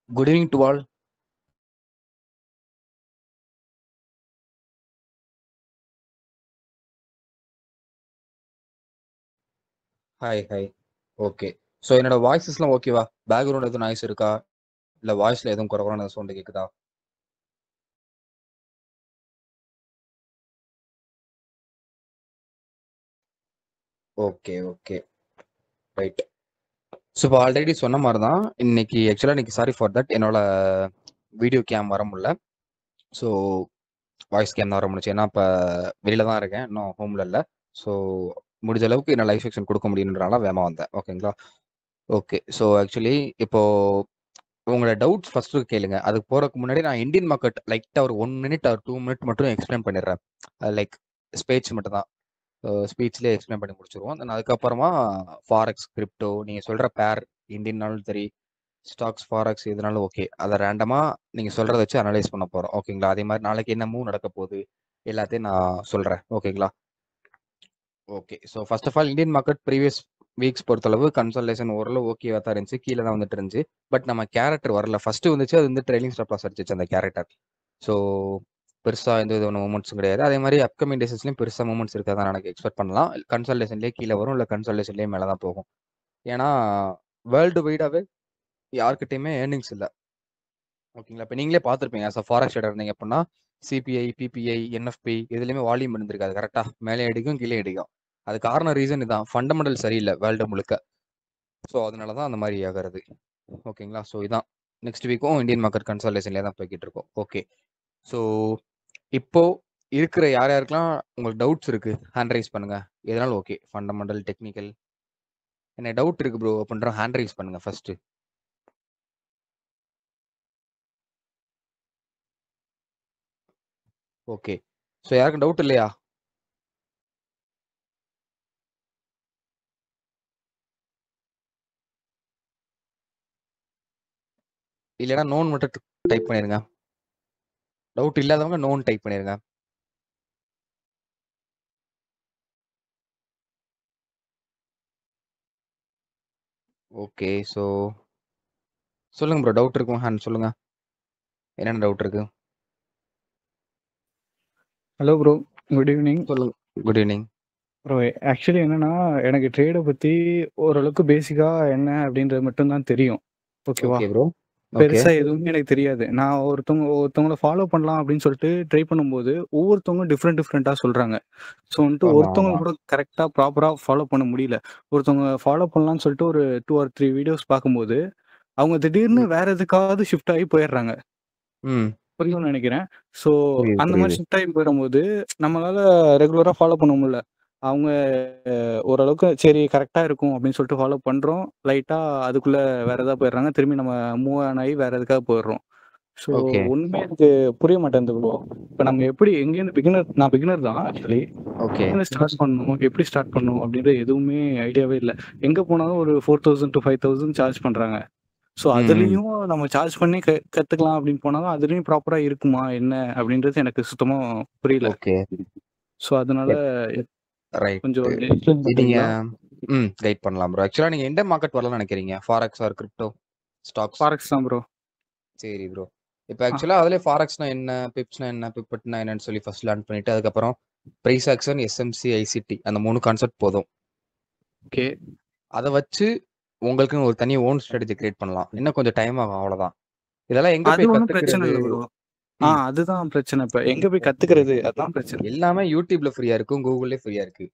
Good evening to all. Hi. Okay. So என்னோட வாய்ஸஸ்லாம் ஓகேவா? Background எதுவும் நாய்ஸ் இருக்கா? இல்ல வாய்ஸ்ல எதுவும் குறைவான சவுண்ட் கேக்குதா? ஓகே. ரைட். ஸோ இப்போ ஆல்ரெடி சொன்ன மாதிரி தான் இன்னைக்கு சாரி ஃபார் தட் என்னோட வீடியோ கேம் வர முடியல. ஸோ வாய்ஸ் கேம் தான் வர முடிச்சு. ஏன்னா இப்போ வெளியில தான் இருக்கேன், இன்னும் ஹோமில் இல்லை. ஸோ முடிஞ்ச அளவுக்கு என்ன லைவ் செக்ஷன் கொடுக்க முடியுன்றனால வேகமாக வந்தேன். ஓகேங்களா? ஓகே. ஸோ ஆக்சுவலி இப்போ உங்களோட டவுட்ஸ் ஃபர்ஸ்ட் கேளுங்க. அதுக்கு போறதுக்கு முன்னாடி நான் இந்தியன் மார்க்கெட் லைட்டா ஒரு 1 மினிட் ஆர் 2 மினிட் மட்டும் எக்ஸ்பிளைன் பண்ணிடுறேன். லைக் ஸ்பீச் மட்டும் தான். ஸ்பீச்லேயே எக்ஸ்பிளைன் பண்ணி முடிச்சிருவோம். தென் அதுக்கப்புறமா ஃபாரெக்ஸ், கிரிப்டோ, நீங்கள் சொல்கிற பேர் இந்தியன்னாலும் சரி, ஸ்டாக்ஸ், ஃபாரெக்ஸ் எதுனாலும் ஓகே. அதை ரேண்டமாக நீங்கள் சொல்கிறத வச்சு அனலைஸ் பண்ண போகிறோம். ஓகேங்களா? அதே மாதிரி நாளைக்கு என்ன மூவ் நடக்க போகுது எல்லாத்தையும் நான் சொல்கிறேன். ஓகேங்களா? Okay. So first of all Indian market previous weeks பொறுத்தளவு கன்சல்டேஷன் ஓரளவு ஓகேவா தான் இருந்துச்சு. கீழே தான் வந்துட்டு இருந்துச்சு. பட் நம்ம கேரக்டர் வரல. ஃபர்ஸ்ட் வந்துச்சு, அது வந்து ட்ரைலிங் ஸ்டாப் லாஸ் அடிச்சிச்சு அந்த கேரக்டர். ஸோ பெருசாக எந்த விதமான மூமெண்ட்ஸும் கிடையாது. அதே மாதிரி அப்கமிங் டேஸஸ்லையும் பெருசாக மூமெண்ட்ஸ் இருக்காதான் எனக்கு எக்ஸ்பெக்ட் பண்ணலாம். கன்சல்டேஷன்லேயே கீழே வரும், இல்லை கன்சல்டேஷன்லேயே மேலே தான் போகும். ஏன்னா வேர்ல்டு வைடாகவே யாருக்கிட்டையுமே ஏர்னிங்ஸ் இல்லை. ஓகேங்களா? இப்போ நீங்களே பார்த்துருப்பீங்க. ஆஸ் அ ஃபாரெக்ஸ் ட்ரேடர் இருந்தீங்க அப்படின்னா சிபிஐ, பிபிஐ, என்எஃப்பி எதுலையுமே வால்யூம் இருந்திருக்காது. கரெக்டாக மேலே அடிக்கும், கீழே அடிக்கும். அது காரணம் ரீசன் இதான், ஃபண்டமெண்டல் சரியில்லை வேர்ல்டு முழுக்க. ஸோ அதனால தான் அந்த மாதிரி ஆகிறது. ஓகேங்களா? ஸோ இதான் நெக்ஸ்ட் வீக்கும் இந்தியன் மார்க்கெட் கன்சல்டேஷன்லேயே தான் போய்கிட்டு இருக்கோம். ஓகே. ஸோ இப்போ இருக்கிற யாருக்கெல்லாம் உங்களுக்கு டவுட்ஸ் இருக்கு, ஹேண்ட் ரைஸ் பண்ணுங்க. எதனாலும் ஓகே. ஃபண்டமெண்டல், டெக்னிக்கல், என்ன டவுட் இருக்கு ப்ரோ அப்படின்ற ஹேண்ட் ரைஸ் பண்ணுங்க ஃபர்ஸ்ட். ஓகே. ஸோ யாருக்கும் டவுட் இல்லையா? இல்லைன்னா நோன் மட்டும் டைப் பண்ணிருங்க. டவுட் இல்லாதவங்க நோன் டைப் பண்ணிருங்க. ஓகே. ஸோ சொல்லுங்க ப்ரோ, டவுட் இருக்கும் ஹேண்ட் சொல்லுங்க. என்னென்ன டவுட் இருக்கு? Hello bro, good evening. சொல்லுங்க. குட் ஈவினிங் ப்ரோ, ஆக்சுவலி என்னன்னா எனக்கு ட்ரேடை பற்றி ஓரளவுக்கு பேசிக்காக என்ன அப்படின்றது மட்டும்தான் தெரியும். ஓகேவா? Okay bro. ஓகே. பெருசாக எதுவுமே எனக்கு தெரியாது. நான் ஒருத்தவங்கள ஃபாலோ பண்ணலாம் அப்படின்னு சொல்லிட்டு ட்ரை பண்ணும்போது ஒவ்வொருத்தவங்க டிஃப்ரெண்ட்டாக சொல்கிறாங்க. ஸோ வந்துட்டு ஆமா ஒருத்தவங்க கூட கரெக்டாக ப்ராப்பராக ஃபாலோ பண்ண முடியல. ஒருத்தவங்க ஃபாலோ பண்ணலான்னு சொல்லிட்டு ஒரு 2 or 3 வீடியோஸ் பார்க்கும்போது அவங்க திடீர்னு வேற எதுக்காவது ஷிஃப்ட் ஆகி போயிடுறாங்க. ம். புரியும்னு நினைக்கிறேன். ஸோ அந்த மாதிரி புரியுது. ஷிஃப்ட் ஆகி போயிடும்போது நம்மளால ரெகுலராக ஃபாலோ பண்ண முடியல. அவங்க ஓரளவுக்கு சரி கரெக்டாக இருக்கும் அப்படின்னு சொல்லிட்டு ஃபாலோ பண்ணுறோம். லைட்டாக அதுக்குள்ளே வேற ஏதாவது போயிடுறாங்க. திரும்பி நம்ம மூவ் ஆன் ஆகி வேற எதுக்காக போயிடுறோம். So okay. ஒன்றுமே எனக்கு புரிய மாட்டேங்குது ப்ரோ. இப்போ நம்ம எப்படி எங்கேருந்து நான் பிகினர் தான் ஆக்சுவலி. ஓகே. எங்கேருந்து ஸ்டார்ட் பண்ணணும், எப்படி ஸ்டார்ட் பண்ணணும் அப்படின்ற எதுவுமே ஐடியாவே இல்லை. எங்கே போனாலும் ஒரு 4000 to 5000 சார்ஜ் பண்ணுறாங்க. ஸோ அதுலயும் நம்ம சார்ஜ் பண்ணி கத்துக்கலாம் அப்படின்னு போனாலும் அதுலயும் ப்ராப்பரா இருக்குமா என்ன அப்படின்றது எனக்கு சுத்தமா புரியல. ஓகே. ஸோ அதனால ரைட். கொஞ்சம் explain நீங்க பண்றீங்களா? கைட் பண்ணலாம் ப்ரோ. ஆக்சுவலா நீங்க எந்த மார்க்கெட் வரலாம்னு நினைக்கிறீங்க? Forex or crypto, stocks? Forex தான் ப்ரோ. சரி ப்ரோ. இப்போ ஆக்சுவலா அதுல ஃபாரெக்ஸ்னா என்ன, பிப்ஸ்னா என்ன, பிப்பட்னா என்னன்னு சொல்லி ஃபர்ஸ்ட் லேர்ன் பண்ணிட்டு அதுக்கப்புறம் பிரைஸ் ஆக்ஷன், எஸ்எம்சி, ஐசிடி அந்த 3 கான்செப்ட் போதும். ஓகே. அதை வச்சு உங்களுக்குன்னு ஒரு தனி ஓன் ஸ்ட்ராட்டஜி கிரியேட் பண்ணலாம். இன்னும் கொஞ்சம் டைம் ஆகும், அவ்வளவுதான். இதெல்லாம் எங்க அது போய் ஒன்றும் பிரச்சனை கத்துக்கிறது? இல்லை ப்ரோ. அதுதான் பிரச்சனை. இப்ப எங்க போய் கத்துக்கிறது அதான் பிரச்சனை. எல்லாமே யூடியூப்ல ஃப்ரீயா இருக்கும், கூகுள்லயே ஃப்ரீயா இருக்கு.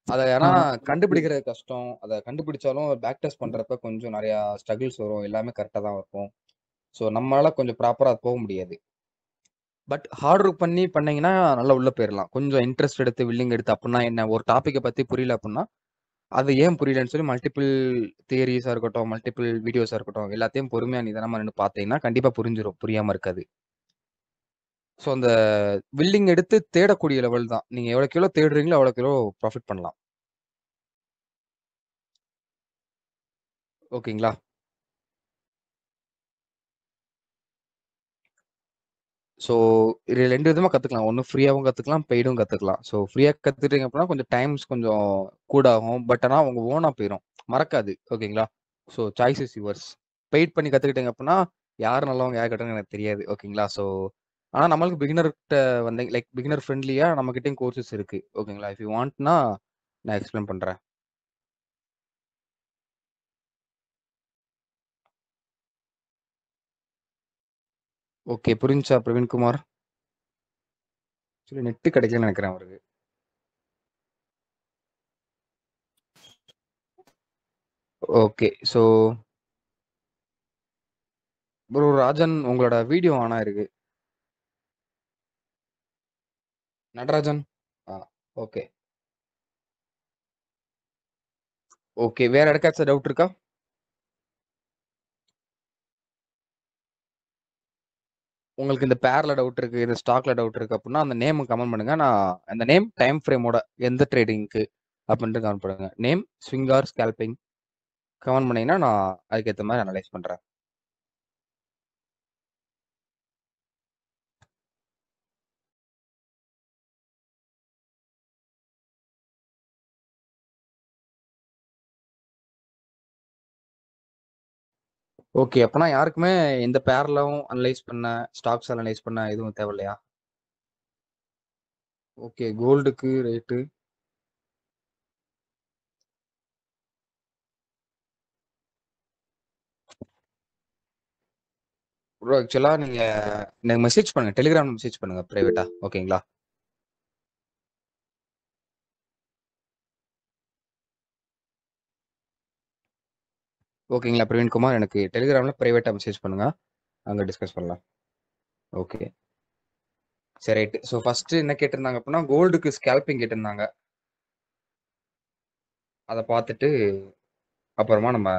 அதை ஆ, ஏன்னா கண்டுபிடிக்கிறது கஷ்டம். அதை கண்டுபிடிச்சாலும் பேக் டெஸ்ட் பண்றப்ப கொஞ்சம் நிறைய ஸ்ட்ரகிள்ஸ் வரும். எல்லாமே கரெக்டா தான் இருக்கும். ஸோ நம்மளால கொஞ்சம் ப்ராப்பரா போக முடியாது. பட் ஹார்ட் ஒர்க் பண்ணி பண்ணீங்கன்னா நல்லா உள்ள போயிடலாம். கொஞ்சம் இன்ட்ரெஸ்ட் எடுத்து வில்லிங் எடுத்து அப்படின்னா என்ன, ஒரு டாப்பிக்கை பத்தி புரியல அப்படின்னா அது ஏன் புரியலன்னு சொல்லி மல்டிபிள் தியரிஸா இருக்கட்டும், மல்டிபிள் வீடியோஸா இருக்கட்டும், எல்லாத்தையும் பொறுமையா நிதானமா நின்று பார்த்தீங்கன்னா கண்டிப்பா புரிஞ்சிடும். புரியாம இருக்காது. ஸோ அந்த வில்லிங் எடுத்து தேடக்கூடிய லெவல் தான். நீங்க எவ்வளோக்கு எவ்வளோ தேடுறீங்களோ அவ்வளோக்கு எவ்வளோ ப்ராஃபிட் பண்ணலாம். ஓகேங்களா? ஸோ இது 2 விதமா கத்துக்கலாம். ஒண்ணு ஃப்ரீயாவும் கத்துக்கலாம், பெய்டும் கத்துக்கலாம். ஸோ ஃப்ரீயா கத்துட்டீங்க அப்படின்னா கொஞ்சம் டைம்ஸ் கொஞ்சம் கூட ஆகும். பட் ஆனா உங்க ஓனா போயிரும். மறக்காது. ஓகேங்களா? So choice is yours. Paid பண்ணி கத்துக்கிட்டீங்க அப்படின்னா யார் நல்லவங்க யார் கெட்டவங்க எனக்கு தெரியாது. ஓகேங்களா? ஸோ ஆனா நம்மளுக்கு பிகினர்கிட்ட வந்து லைக் பிகினர் ஃப்ரெண்ட்லியா நம்மகிட்டயும் கோர்சஸ் இருக்கு. ஓகேங்களா? இஃப் யூ வாண்ட்னா நான் எக்ஸ்பிளைன் பண்றேன். ஓகே. புரிஞ்சுச்சா பிரவீன்குமார்? ஆக்சுவலி நெட் கிடைக்கலன்னு நினைக்கிறேன் அவருக்கு. ஓகே. ஸோ ப்ரோ ராஜன் உங்களோட வீடியோ ஆன் ஆயிருக்கு. நடராஜன். ஆ ஓகே. ஓகே. வேற யாருக்காச்சும் டவுட் இருக்கா? உங்களுக்கு இந்த பேர்ல டவுட் இருக்கு, இந்த ஸ்டாக்ல டவுட் இருக்கு அப்படின்னா அந்த நேம் கமெண்ட் பண்ணுங்க. நான் அந்த நேம் டைம் ஃப்ரேமோட எந்த ட்ரேடிங்க்கு அப்படின்ட்டு கமெண்ட் பண்ணுங்க. Name swing or scalping comment பண்ணீங்கன்னா நான் அதுக்கேற்ற மாதிரி அனலைஸ் பண்றேன். ஓகே. அப்பனா யாருக்குமே எந்த பேர்லும் அனலைஸ் பண்ண, ஸ்டாக்ஸ் அனலைஸ் பண்ண எதுவும் தேவையில்லையா? ஓகே. கோல்டுக்கு ரேட்டு ப்ரோ ஆக்சுவலா நீங்க எனக்கு மெசேஜ் பண்ணுங்க. டெலிகிராம் மெசேஜ் பண்ணுங்க பிரைவேட்டா. ஓகேங்களா? ஓகேங்களா பிரவீன்குமார்? எனக்கு டெலிகிராம்ல பிரைவேட்டா மெசேஜ் பண்ணுங்க. அங்க டிஸ்கஸ் பண்ணலாம். ஓகே. சரி ரைட். ஸோ ஃபர்ஸ்ட் என்ன கேட்டிருந்தாங்க அப்படின்னா கோல்டுக்கு ஸ்கேல்பிங் கேட்டிருந்தாங்க. அதை பார்த்துட்டு அப்புறமா நம்ம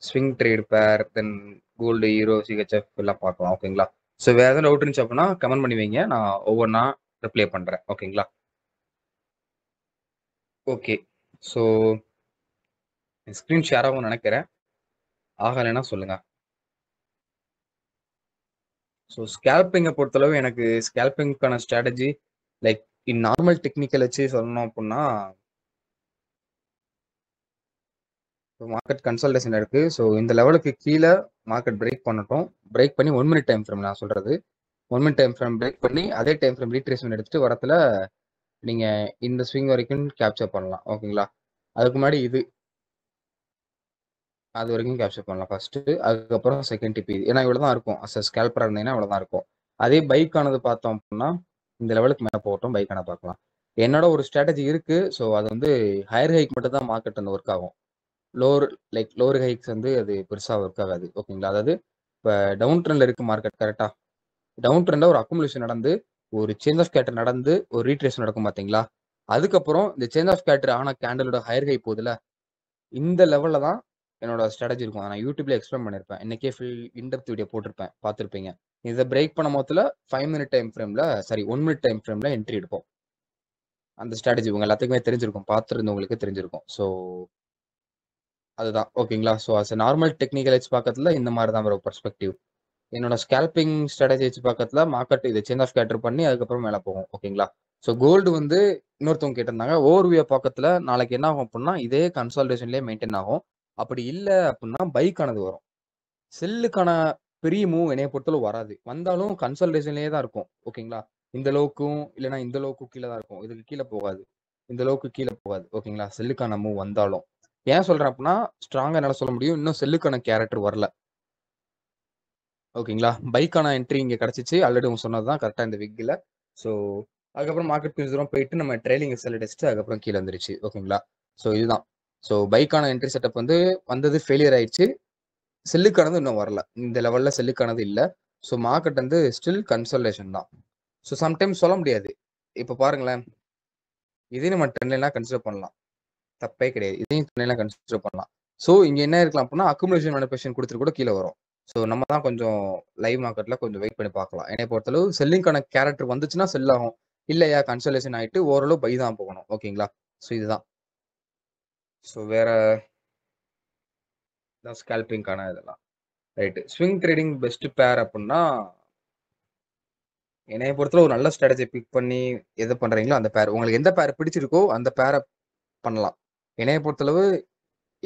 ஸ்விங் ட்ரேட் பேர் தென் கோல்டு ஹீரோ சிஹெச்எஃப் எல்லாம் பார்க்கலாம். ஓகேங்களா? ஸோ வேற எதாவது டவுட் இருந்துச்சு அப்படின்னா கமெண்ட் பண்ணி வைங்க. நான் ஒவ்வொன்றா ரிப்ளை பண்றேன். ஓகேங்களா? ஓகே. ஸோ ஸ்க்ரீன் ஷேர் ஆகும்னு நினைக்கிறேன். ஆகலைன்னா சொல்லுங்க. ஸோ ஸ்கேல்பிங்கை பொறுத்தளவு எனக்கு ஸ்கேல்பிங்க்கான strategy like in normal technical வச்சு சொல்லணும் அப்படின்னா மார்க்கெட் கன்சல்டேஷன் இருக்கு. ஸோ இந்த லெவலுக்கு கீழே மார்க்கெட் பிரேக் பண்ணட்டும். பிரேக் பண்ணி 1 மினிட் டைம் ஃப்ரேம் நான் சொல்றது 1 மினிட் டைம் ஃப்ரேம் பிரேக் பண்ணி அதே டைம் ஃப்ரேம் ரீட்ரேஸ்மெண்ட் எடுத்துட்டு வரத்துல நீங்க இந்த ஸ்விங் வரைக்கும் கேப்சர் பண்ணலாம். ஓகேங்களா? அதுக்கு முன்னாடி இது அது வரைக்கும் கேப்சர் பண்ணலாம் ஃபர்ஸ்ட். அதுக்கப்புறம் செகண்ட் டிபி ஏன்னா இவ்வளவுதான் இருக்கும். ஸ்கேல்பரா இருந்தீங்கன்னா இவ்வளவுதான் இருக்கும். அதே பைக் ஆனது பார்த்தோம் அப்படின்னா இந்த லெவலுக்கு மேலே போகட்டும் பைக் ஆன பார்க்கலாம். என்னோட ஒரு ஸ்ட்ராட்டஜி இருக்கு. ஸோ அது வந்து ஹையர் ஹைக் மட்டும் தான் மார்க்கெட் வந்து ஒர்க் ஆகும். லோவர் லைக் லோவர் ஹைக்ஸ் வந்து அது பெருசா ஒர்க் ஆகாது. ஓகேங்களா? அதாவது இப்போ டவுன் ட்ரெண்ட்ல இருக்கு மார்க்கெட் கரெக்டா? டவுன் ட்ரெண்ட்ல ஒரு அக்குமுலேஷன் நடந்து ஒரு சேஞ்ச் ஆஃப் கேட்டர் நடந்து ஒரு ரீட்ரேஸ் நடக்கும் பாத்தீங்களா? அதுக்கப்புறம் இந்த சேஞ்ச் ஆஃப் கேட்டர் ஆன கேண்டலோட ஹையர் ஹை போகுதுல இந்த லெவல்ல தான் என்னோட ஸ்ட்ராட்டஜி இருக்கும். நான் யூடியூப்ல எக்ஸ்பிளைன் பண்ணிருப்பேன். இன்னைக்கே ஃபுல் இன்டெப்த் வீடியோ போட்டிருப்பேன். பார்த்துருப்பீங்க. இதை பிரேக் பண்ண மொத்தத்துல 5 மினிட் டைம் ஃப்ரேம்ல சாரி 1 மினிட் டைம் ஃப்ரேம்ல என்ட்ரி எடுப்போம். அந்த ஸ்ட்ராட்டஜி உங்க எல்லாத்துக்குமே தெரிஞ்சிருக்கும். பார்த்துருந்தவங்களுக்கு தெரிஞ்சிருக்கும். ஸோ அதுதான் ஓகேங்களா? ஸோ அஸ் நார்மல் டெக்னிக்கல் வச்சு பார்க்கறதுல இந்த மாதிரி தான் வரும் பெர்ஸ்பெக்டிவ். என்னோட ஸ்கேல்பிங் ஸ்ட்ராட்டஜி வச்சு பார்க்கறதுல மார்க்கெட் இது சேஞ்ச் ஆஃப் கேட்டர் பண்ணி அதுக்கப்புறம் மேலே போகும். ஓகேங்களா? ஸோ கோல்டு வந்து இன்னொருத்தவங்க கேட்டிருந்தாங்க ஓவர்வியூ பக்கத்துல நாளைக்கு என்ன ஆகும் அப்படின்னா இதே கன்சால்டேஷன்லேயே மெயின்டைன் ஆகும். அப்படி இல்லை அப்படின்னா பைக்கானது வரும். செல்லுக்கான பெரிய மூவ் என்னைய பொறுத்தளவு வராது. வந்தாலும் கன்சல்டேஷன்லேயே தான் இருக்கும். ஓகேங்களா? இந்த லோக்கும் இல்லைன்னா இந்த லோக்கும் கீழே தான் இருக்கும். இதுக்கு கீழே போகாது. இந்த லோக்கு கீழே போகாது. ஓகேங்களா? செல்லுக்கான மூவ் வந்தாலும் ஏன் சொல்றேன் அப்படின்னா ஸ்ட்ராங்கா என்னால சொல்ல முடியும். இன்னும் செல்லுக்கான கேரக்டர் வரல. ஓகேங்களா? பைக்கான என்ட்ரி இங்க கிடைச்சிச்சு. ஆல்ரெடி உங்க சொன்னதுதான் கரெக்டா இந்த விக்ல. ஸோ அதுக்கப்புறம் மார்க்கெட் கொஞ்சம் தூரம் போயிட்டு நம்ம ட்ரைலிங் எஸ்எல் அடிச்சுட்டு அதுக்கப்புறம் கீழே வந்துருச்சு. ஓகேங்களா? ஸோ இதுதான். ஸோ பைக்கான என்ட்ரி செட்டப் வந்து வந்தது ஃபெயிலியர் ஆயிடுச்சு. செல்லுக்கானது இன்னும் வரல. இந்த லெவல்ல செல்லுக்கானது இல்லை. ஸோ மார்க்கெட் வந்து ஸ்டில் கன்சல்டேஷன் தான். ஸோ சம்டைம்ஸ் சொல்ல முடியாது. இப்போ பாருங்களேன். இதையும் நம்ம ட்ரெண்ட்லாம் கன்சிடர் பண்ணலாம். தப்பே கிடையாது. இதையும் ட்ரெண்ட்லாம் கன்சிடர் பண்ணலாம். ஸோ இங்க என்ன இருக்கலாம் அப்படின்னா அக்குமுலேஷன் மேனிபுலேஷன் கொடுத்துட்டு கூட கீழே வரும். ஸோ நம்ம தான் கொஞ்சம் லைவ் மார்க்கெட்ல கொஞ்சம் வெயிட் பண்ணி பார்க்கலாம். என்னை பொறுத்தளவு செல்லிங்கான கேரக்டர் வந்துச்சுன்னா செல் ஆகும். இல்லையா கன்சல்டேஷன் ஆயிட்டு ஓரளவு பை தான் போகணும். ஓகேங்களா? ஸோ இதுதான். ஸோ வேற ஸ்கேல்பிங்கான இதெல்லாம் ரைட்டு. ஸ்விங் ட்ரேடிங் பெஸ்ட் பேர் அப்படின்னா என்னைய பொறுத்தல ஒரு நல்ல ஸ்ட்ராட்டஜி பிக் பண்ணி எது பண்றீங்களோ அந்த பேர் உங்களுக்கு எந்த பேர் பிடிச்சிருக்கோ அந்த பேரை பண்ணலாம். என்னைய பொறுத்தளவு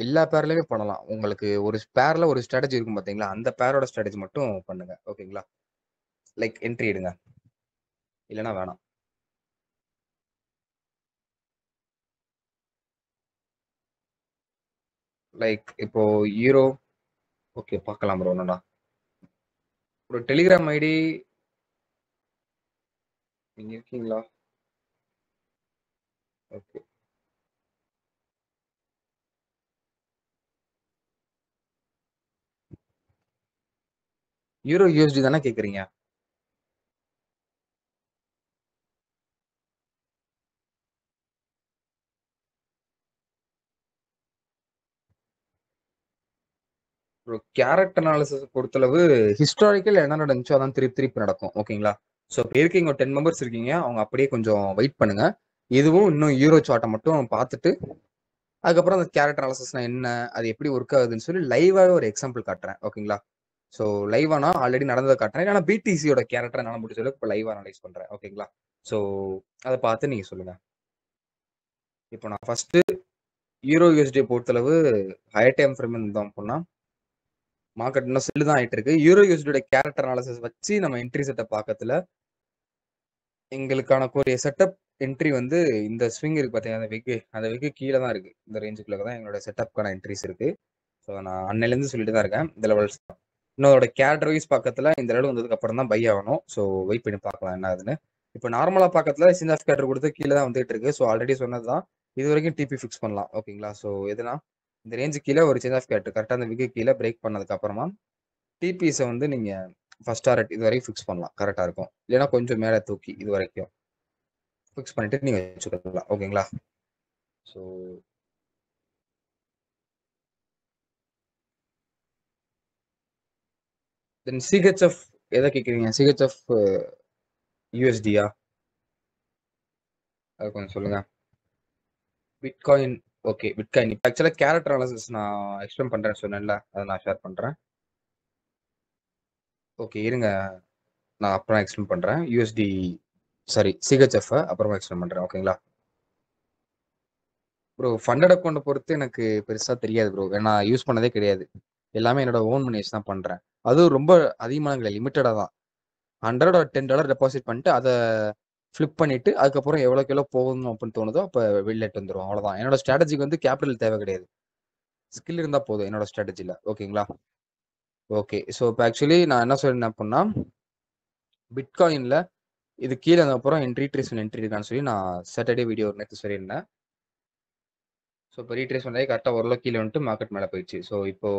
எல்லா பேர்லயுமே பண்ணலாம். உங்களுக்கு ஒரு பேர்ல ஒரு ஸ்ட்ராட்டஜி இருக்கும் பார்த்தீங்களா? அந்த பேரோட ஸ்ட்ராட்டஜி மட்டும் பண்ணுங்க. ஓகேங்களா? லைக் என்ட்ரி எடுங்க. இல்லன்னா வேணாம். லைக் இப்போ ஈரோ ஓகே பார்க்கலாம் ப்ரோ ஒன்னொன்னா. ஒரு டெலிகிராம் ஐடி நீங்க இருக்கீங்களா? ஓகே. யூரோ யூஎஸ்டி தானே கேட்குறீங்க? ப்ரோ கேரட் அனாலிசிஸ் பொறுத்தளவு ஹிஸ்டாரிக்கல் என்ன நடந்துச்சோ அதான் திருப்பி திருப்பி நடக்கும். ஓகேங்களா? ஸோ இப்போ இருக்கீங்க ஒரு 10 மெம்பர்ஸ் இருக்கீங்க. அவங்க அப்படியே கொஞ்சம் வெயிட் பண்ணுங்க. இதுவும் இன்னும் யூரோ சார்ட்டை மட்டும் பார்த்துட்டு அதுக்கப்புறம் அந்த கேரட் அனாலிசிஸ்னா என்ன, அது எப்படி ஒர்க் ஆகுதுன்னு சொல்லி லைவாவே ஒரு எக்ஸாம்பிள் காட்டுறேன். ஓகேங்களா? ஸோ லைவானா ஆல்ரெடி நடந்ததை காட்டுறேன். ஆனால் பிடிசியோட கேரக்டர் என்னால் முடிஞ்ச அளவுக்கு இப்போ லைவ் அனலைஸ் பண்றேன். ஓகேங்களா? ஸோ அதை பார்த்து நீங்க சொல்லுங்க. இப்போ நான் ஃபர்ஸ்ட் யூரோ யூஎஸ்டி பொறுத்தளவு ஹையர் டைம் ஃப்ரேம் இருந்தோம் அப்படின்னா மார்க்கெட் இன்னும் செல்லு தான் ஆயிட்டு இருக்கு. யூரோ யூஎஸ்டியோட கேரக்டர் அனாலிசிஸ் வச்சு நம்ம என்ட்ரி செட்டப் பார்க்கறதுல எங்களுக்கான ஒரு செட்டப் என்ட்ரி வந்து இந்த ஸ்விங் இருக்கு பார்த்தீங்கன்னா அந்த விக்கு கீழே தான் இருக்கு. இந்த ரேஞ்சுக்குள்ள தான் எங்களோட செட்டப்க்கான என்ட்ரிஸ் இருக்கு. ஸோ நான் அன்னையிலேருந்து சொல்லிட்டு தான் இருக்கேன். இந்த லெவல்ஸ் தான். இன்னும் அதோட கேரக்டர் வைஸ் பக்கத்தில் இந்த லெவல் வந்ததுக்கு அப்புறம் தான் பை ஆகணும். ஸோ வெயிட் பண்ணி பார்க்கலாம் என்ன ஆகுதுன்னு. இப்போ நார்மலாக பக்கத்தில் சின்ன ஆஃப் கேரக்டர் கொடுத்து கீழே தான் வந்துட்டு இருக்கு. ஸோ ஆல்ரெடி சொன்னது தான். இது வரைக்கும் டிபி ஃபிக்ஸ் பண்ணலாம். ஓகேங்களா? ஸோ எதுனா இந்த ரேஞ்சு கீழே ஒரு சேஞ்ச் ஆஃப் கேரக்டர் கரெக்டாக அந்த விக்கு கீழே பிரேக் பண்ணதுக்கு அப்புறமா டிபிஎஸை வந்து நீங்க ஃபர்ஸ்ட் டாரட் இது வரைக்கும் ஃபிக்ஸ் பண்ணலாம். கரெக்டாக இருக்கும். இல்லைன்னா கொஞ்சம் மேலே தூக்கி இது வரைக்கும் ஃபிக்ஸ் பண்ணிட்டு நீங்க வச்சுக்கலாம். ஓகேங்களா? ஸோ தென் சிஹெச்எஃப் எதை கேட்குறீங்க? சிஹெச்எஃப் யூஎஸ்டியா? அது கொஞ்சம் சொல்லுங்க. பிட்காயின் ஓகே பிட்காயின் இப்போ ஆக்சுவலாக கேரக்டர் அனாலிசிஸ் நான் எக்ஸ்பிளைன் பண்ணுறேன்னு சொன்னேன்ல, அதை நான் ஷேர் பண்ணுறேன். ஓகே இருங்க, நான் அப்புறம் எக்ஸ்பிளைன் பண்ணுறேன். யூஎஸ்டி சாரி சிஹெச்எஃப் அப்புறமா எக்ஸ்பிளைன் பண்ணுறேன். ஓகேங்களா? ப்ரோ ஃபண்டட் அக்கௌண்ட்டை பொறுத்து எனக்கு பெருசாக தெரியாது ப்ரோ. ஏன்னா யூஸ் பண்ணதே கிடையாது. எல்லாமே என்னோட ஓன் மணி வச்சு தான் பண்ணுறேன். அதுவும் ரொம்ப அதிகமான கிடையாது, லிமிட்டடாக தான். $100 or $10 டெபாசிட் பண்ணிட்டு அதை ஃப்ளிப் பண்ணிட்டு அதுக்கப்புறம் எவ்வளோக்கு எவ்வளோ போகணும் அப்படின்னு தோணுதோ அப்போ வெளில எடுத்து வந்துடும். அவ்வளோதான். என்னோட ஸ்ட்ராட்டஜிக்கு வந்து கேபிட்டல் தேவை கிடையாது. ஸ்கில் இருந்தால் போதும் என்னோட ஸ்ட்ராட்டஜியில். ஓகேங்களா? ஓகே. ஸோ இப்போ ஆக்சுவலி நான் என்ன சொல்லியிருந்தேன் அப்படின்னா பிட்காயினில் இது கீழே அப்புறம் என்ட்ரி இருக்கான்னு சொல்லி நான் சாட்டர்டே வீடியோ நேற்று சொல்லியிருந்தேன். ஸோ இப்போ ரீட்ரேஸ் பண்ணி கரெக்டாக ஓரளவு கீழே வந்துட்டு மார்க்கெட் மேலே போயிடுச்சு. ஸோ இப்போ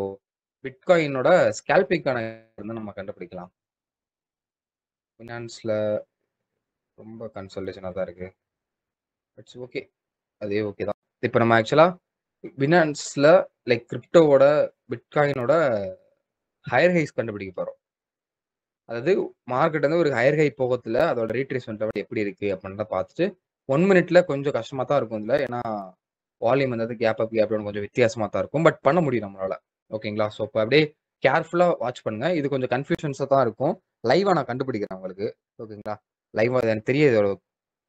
பிட்காயினோட ஸ்கேல்பிங்கான வந்து நம்ம கண்டுபிடிக்கலாம். ஃபினான்ஸில் ரொம்ப கன்சல்டேஷனாக தான் இருக்கு. இட்ஸ் ஓகே, அதே ஓகே தான். இப்போ நம்ம ஆக்சுவலாக பினான்ஸில் லைக் கிரிப்டோவோட பிட்காயினோட ஹையர் ஹைஸ் கண்டுபிடிக்க போகிறோம். அதாவது மார்க்கெட் வந்து ஒரு ஹையர் ஹை போகத்துல அதோட ரீட்ரேஸ்மெண்ட் எப்படி இருக்கு அப்படின்னு பார்த்துட்டு 1 மினிட்ல கொஞ்சம் கஷ்டமா தான் இருக்கும் இதுல. ஏன்னா வால்யூம் வந்து கேப் அப் கேப் டவுன் கொஞ்சம் வித்தியாசமா தான் இருக்கும். பட் பண்ண முடியும் நம்மளால. ஓகேங்களா? ஸோ இப்போ அப்படியே கேர்ஃபுல்லா வாட்ச் பண்ணுங்க. இது கொஞ்சம் கன்ஃபியூஷன்ஸா தான் இருக்கும். லைவா நான் கண்டுபிடிக்கிறேன் உங்களுக்கு. ஓகேங்களா? லைவா எனக்கு தெரியாது, இதோட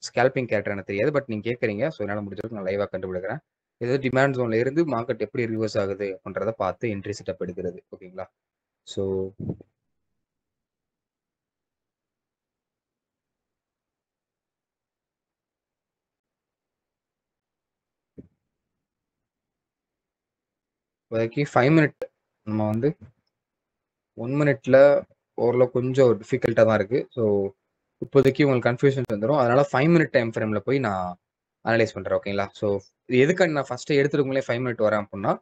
ஸ்கேல்பிங் கேரக்டர் எனக்கு தெரியாது. பட் நீங்க கேட்குறீங்க. ஸோ என்னால் முடிஞ்சளவுக்கு நான் லைவா கண்டுபிடிக்கிறேன். இது டிமாண்ட் ஜோன்ல இருந்து மார்க்கெட் எப்படி ரிவர்ஸ் ஆகுது அப்படின்றத பார்த்து என்ட்ரி செட்டப் எடுக்கிறது. ஓகேங்களா? ஸோ இப்போதைக்கு 5 மினிட் நம்ம வந்து 1 மினிட்ல ஓரளவு கொஞ்சம் டிஃபிகல்ட்டாக தான் இருக்கு. ஸோ இப்போதைக்கு உங்களுக்கு கன்ஃபியூஷன்ஸ் வந்துடும். அதனால 5 மினிட் டைம் ஃப்ரேமில் போய் நான் அனலைஸ் பண்ணுறேன். ஓகேங்களா? ஸோ இது எதுக்காக நான் ஃபஸ்ட்டு எடுத்துருக்கோங்களே 5 மினிட் வரேன் அப்படின்னா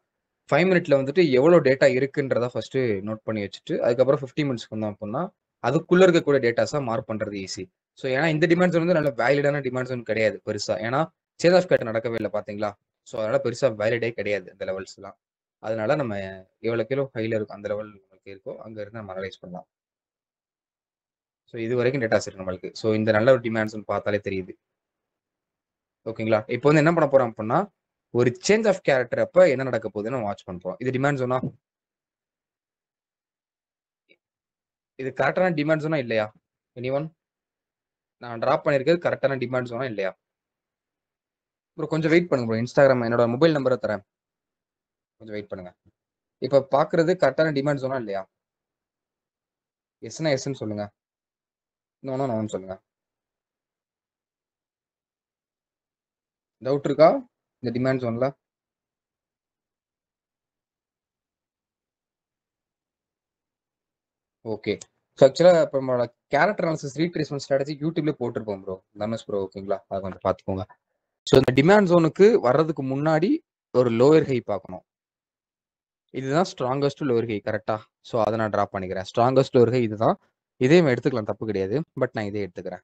5 மினிட்ல வந்துட்டு எவ்வளோ டேட்டா இருக்குன்றத ஃபர்ஸ்ட் நோட் பண்ணி வச்சுட்டு அதுக்கப்புறம் 50 மினிட்ஸ்க்கு வந்தோம் அப்படின்னா அதுக்குள்ள இருக்கக்கூடிய டேட்டாஸா மார்க் பண்றது ஈஸி. ஸோ ஏன்னா இந்த டிமாண்ட்ஸ் வந்து நல்ல வேலிடான டிமாண்ட்ஸ் கிடையாது பெருசா. ஏன்னா சேஞ்ச் ஆஃப் கேட் நடக்கவே இல்லை பாத்தீங்களா? ஸோ அதனால பெருசா வேலிடே கிடையாது இந்த லெவல்ஸ்லாம். அதனால நம்ம எவ்வளோ கிலோ ஹைல இருக்கும் அந்த லெவல் நமக்கு இருக்கோ அங்க இருந்து நம்ம அனலைஸ் பண்ணலாம். ஸோ இது வரைக்கும் டேட்டாஸ் இருக்கு நம்மளுக்கு. ஸோ இந்த நல்ல ஒரு டிமாண்ட்ஸ் பார்த்தாலே தெரியுது. ஓகேங்களா? இப்போ வந்து என்ன பண்ண போறோம் அப்படின்னா ஒரு சேஞ்ச் ஆஃப் கேரக்டர் அப்ப என்ன நடக்க போகுதுன்னு வாட்ச் பண்ணுறோம். இது டிமாண்ட் ஜோனா? இது கரெக்டான டிமாண்ட் ஜோனா இல்லையா? எனிஒன்? நான் டிராப் பண்ணிருக்கிறது கரெக்டான டிமாண்ட் ஜோனா இல்லையா? ப்ரோ கொஞ்சம் வெயிட் பண்ணுங்க ப்ரோ. இன்ஸ்டாகிராம் என்னோட மொபைல் நம்பரை தரேன். கொஞ்சம் வெயிட் பண்ணுங்க. இப்ப பாக்குறது கரெக்டான டிமாண்ட் ஜோனா இல்லையா? எஸ்னா எஸ்ன்னு சொல்லுங்க. நோனா நோன்னு சொல்லுங்க. டவுட் இருக்கா இந்த டிமாண்ட் ஜோன்ல? ஓகே. ஸோ ஆக்சுவலா இப்போ நம்மளோட கேரக்டர் அனாலிசிஸ் ரீட்ரேஸ்மெண்ட் ஸ்ட்ராட்டஜி யூடியூப்ல போட்டிருப்போம் ப்ரோ. தனுஷ் ப்ரோ ஓகேங்களா? அதை கொஞ்சம் பார்த்துக்கோங்க. ஸோ இந்த டிமாண்ட் ஜோனுக்கு வர்றதுக்கு முன்னாடி ஒரு லோயர் ஹை பார்க்கணும். இதுதான் ஸ்ட்ராங்கஸ்ட் லோயர் ஹை கரெக்டா? ஸோ அதை நான் ட்ராப் பண்ணிக்கிறேன். ஸ்ட்ராங்கஸ்ட் லோயர் ஹை இதுதான். இதே எடுத்துக்கலாம், தப்பு கிடையாது. பட் நான் இதே எடுத்துக்கிறேன்.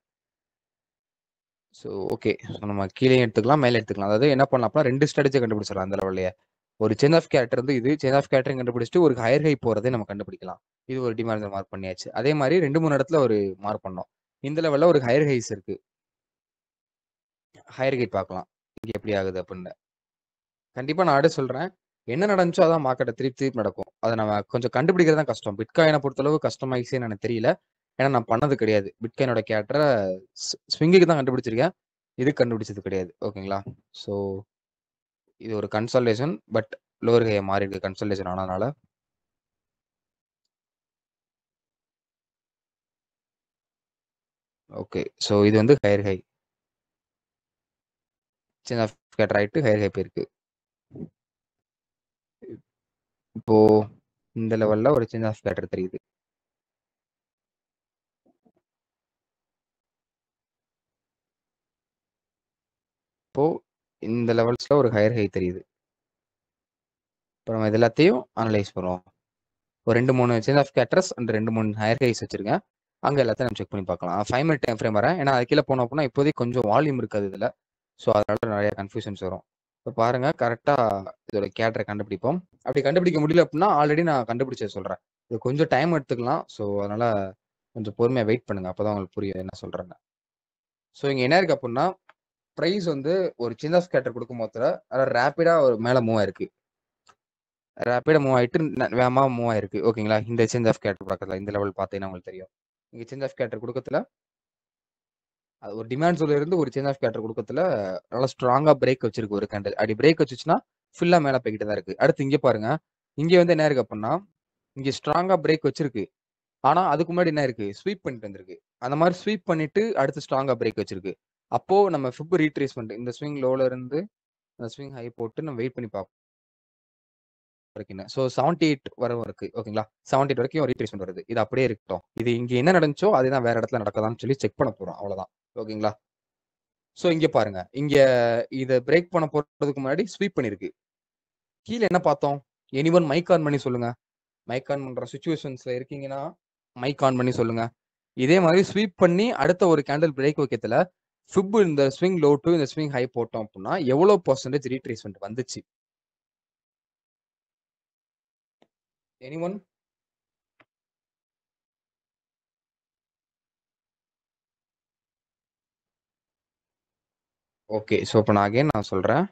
So okay. ஸோ நம்ம கீழே எடுத்துக்கலாம், மேலே எடுத்துக்கலாம். அதாவது என்ன பண்ணலாம் அப்படின்னா 2 ஸ்ட்ராட்டஜி கண்டுபிடிச்சிடலாம் அந்த லெவல்லையே. ஒரு சேஞ்ச் ஆஃப் கேரக்டர் வந்து இது சேஞ்ச் ஆஃப் கேரக்டர் கண்டுபிடிச்சிட்டு ஒரு ஹையர் ஹை போறதை நம்ம கண்டுபிடிக்கலாம். இது ஒரு டிமாண்ட் மார்க் பண்ணியாச்சு. அதே மாதிரி 2-3 இடத்துல ஒரு மார்க் பண்ணோம். இந்த லெவல்ல ஒரு ஹையர் ஹைஸ் இருக்கு. ஹையர் ஹை பார்க்கலாம் இங்க எப்படி ஆகுது அப்படின்னு. கண்டிப்பா நான் அடுத்து சொல்றேன். என்ன நடந்துச்சோ அதான் மார்க்கெட்டை திருப்பி திருப்பி நடக்கும். அதை நம்ம கொஞ்சம் கண்டுபிடிக்கிறது தான் கஷ்டம். பிட்காயினை பொறுத்தளவு கஸ்டமைஸே எனக்கு தெரியல. ஏன்னா நான் பண்ணது கிடையாது. பிட்காயினோட கேரக்டரை ஸ்விங்குக்கு தான் கண்டுபிடிச்சிருக்கேன். இது கண்டுபிடிச்சது கிடையாது. ஓகேங்களா? ஸோ இது ஒரு கன்சல்டேஷன். பட் லோவர் ஹையை மாறி இருக்கு கன்சல்டேஷன் ஆனதுனால. ஓகே. ஸோ இது வந்து higher high. Change of character ஆயிட்டு ஹையர் ஹை போயிருக்கு. இப்போ இந்த லெவல்ல ஒரு சேஞ்ச் ஆஃப் கேரக்டர் தெரியுது. இப்போ இந்த லெவல்ஸ்ல ஒரு ஹையர் ஹை தெரியுது. இப்போ நம்ம இது எல்லாத்தையும் அனலைஸ் பண்ணுவோம். ஒரு 2-3 change of characters and 2-3 higher highs வச்சிருக்கேன். அங்க எல்லாத்தையும் நம்ம செக் பண்ணி பார்க்கலாம். 5 மினிட் டைம் ஃப்ரேம் வரேன். ஏன்னா அது கீழே போனோம் அப்படின்னா இப்போதைக்கு கொஞ்சம் வால்யூம் இருக்காது இதுல. ஸோ அதனால நிறைய கன்ஃபியூஷன்ஸ் வரும். இப்போ பாருங்க கரெக்டா இதோட கேரக்டரை கண்டுபிடிப்போம். அப்படி கண்டுபிடிக்க முடியல அப்படின்னா ஆல்ரெடி நான் கண்டுபிடிச்சது சொல்றேன். இது கொஞ்சம் டைம் எடுத்துக்கலாம். ஸோ அதனால கொஞ்சம் பொறுமையா வெயிட் பண்ணுங்க. அப்பதான் உங்களுக்கு புரியும் என்ன சொல்றேன்னு. ஸோ இங்க என்ன இருக்கு அப்படின்னா ப்ரைஸ் வந்து ஒரு சேஞ்ச் ஆஃப் கேரக்டர் கொடுக்கும் போதுல அதாவது ரேப்பிடா ஒரு மேல மூவ் ஆயிருக்கு. ரேப்பிடா மூவ் ஆயிட்டு வேகமா மூவ் ஆயிருக்கு. ஓகேங்களா? இந்த சேஞ்ச் ஆஃப் கேரக்டர் பக்கத்துல இந்த லெவல் பார்த்தீங்கன்னா உங்களுக்கு தெரியும். இங்க சேஞ்ச் ஆஃப் கேரக்டர் கொடுக்கத்துல அது ஒரு டிமாண்ட் ஜோன்ல இருந்து ஒரு சேஞ்ச் ஆஃப் கேரக்டர் கொடுக்கத்துல நல்லா ஸ்ட்ராங்கா பிரேக் வச்சிருக்கு ஒரு கேண்டில். அப்படி பிரேக் வச்சுச்சுன்னா ஃபுல்லா மேல போய்கிட்டு தான் இருக்கு. அடுத்து இங்க பாருங்க. இங்க வந்து என்ன இருக்கு அப்படின்னா இங்க ஸ்ட்ராங்கா பிரேக் வச்சிருக்கு. ஆனா அதுக்கு முன்னாடி என்ன இருக்கு? ஸ்வீப் பண்ணிட்டு வந்திருக்கு. அந்த மாதிரி ஸ்வீப் பண்ணிட்டு அடுத்து ஸ்ட்ராங்கா பிரேக் வச்சிருக்கு. அப்போ நம்ம ஃபிப் ரீட்ரேஸ்மெண்ட் இந்த ஸ்விங் லோல இருந்து அந்த ஸ்விங் ஹை போட்டு நம்ம வெயிட் பண்ணி பார்ப்போம். ஸோ 78 வரைக்கும் இருக்கு. ஓகேங்களா? 78 வரைக்கும் ரீட்ரேஸ்மெண்ட் வருது. இது அப்படியே இருக்கட்டும். இது இங்க என்ன நடந்துச்சோ அதுதான் வேற இடத்துல நடக்குதான்னு சொல்லி செக் பண்ண போறோம். அவ்வளவுதான். ஓகேங்களா? ஸோ இங்க பாருங்க. இங்க இத பிரேக் பண்ண போறதுக்கு முன்னாடி ஸ்வீப் பண்ணிருக்கு. கீழே என்ன பார்த்தோம்? எனிவன் மைக் ஆன் பண்ணி சொல்லுங்க. மைக் ஆன் பண்ற சிச்சுவேஷன்ஸ்ல இருக்கீங்கன்னா மைக் ஆன் பண்ணி சொல்லுங்க. இதே மாதிரி ஸ்வீப் பண்ணி அடுத்த ஒரு கேண்டில் பிரேக் வைக்கத்துல ஃபிப் இந்த ஸ்விங் லோ டு இந்த ஸ்விங் ஹை போட்டோம் அப்படின்னா எவ்வளவு பர்சன்டேஜ் ரீட்ரேஸ்மெண்ட் வந்துச்சு? எனிவன்? ஓகே. ஸோ இப்போ நான் அகைன் நான் சொல்றேன்.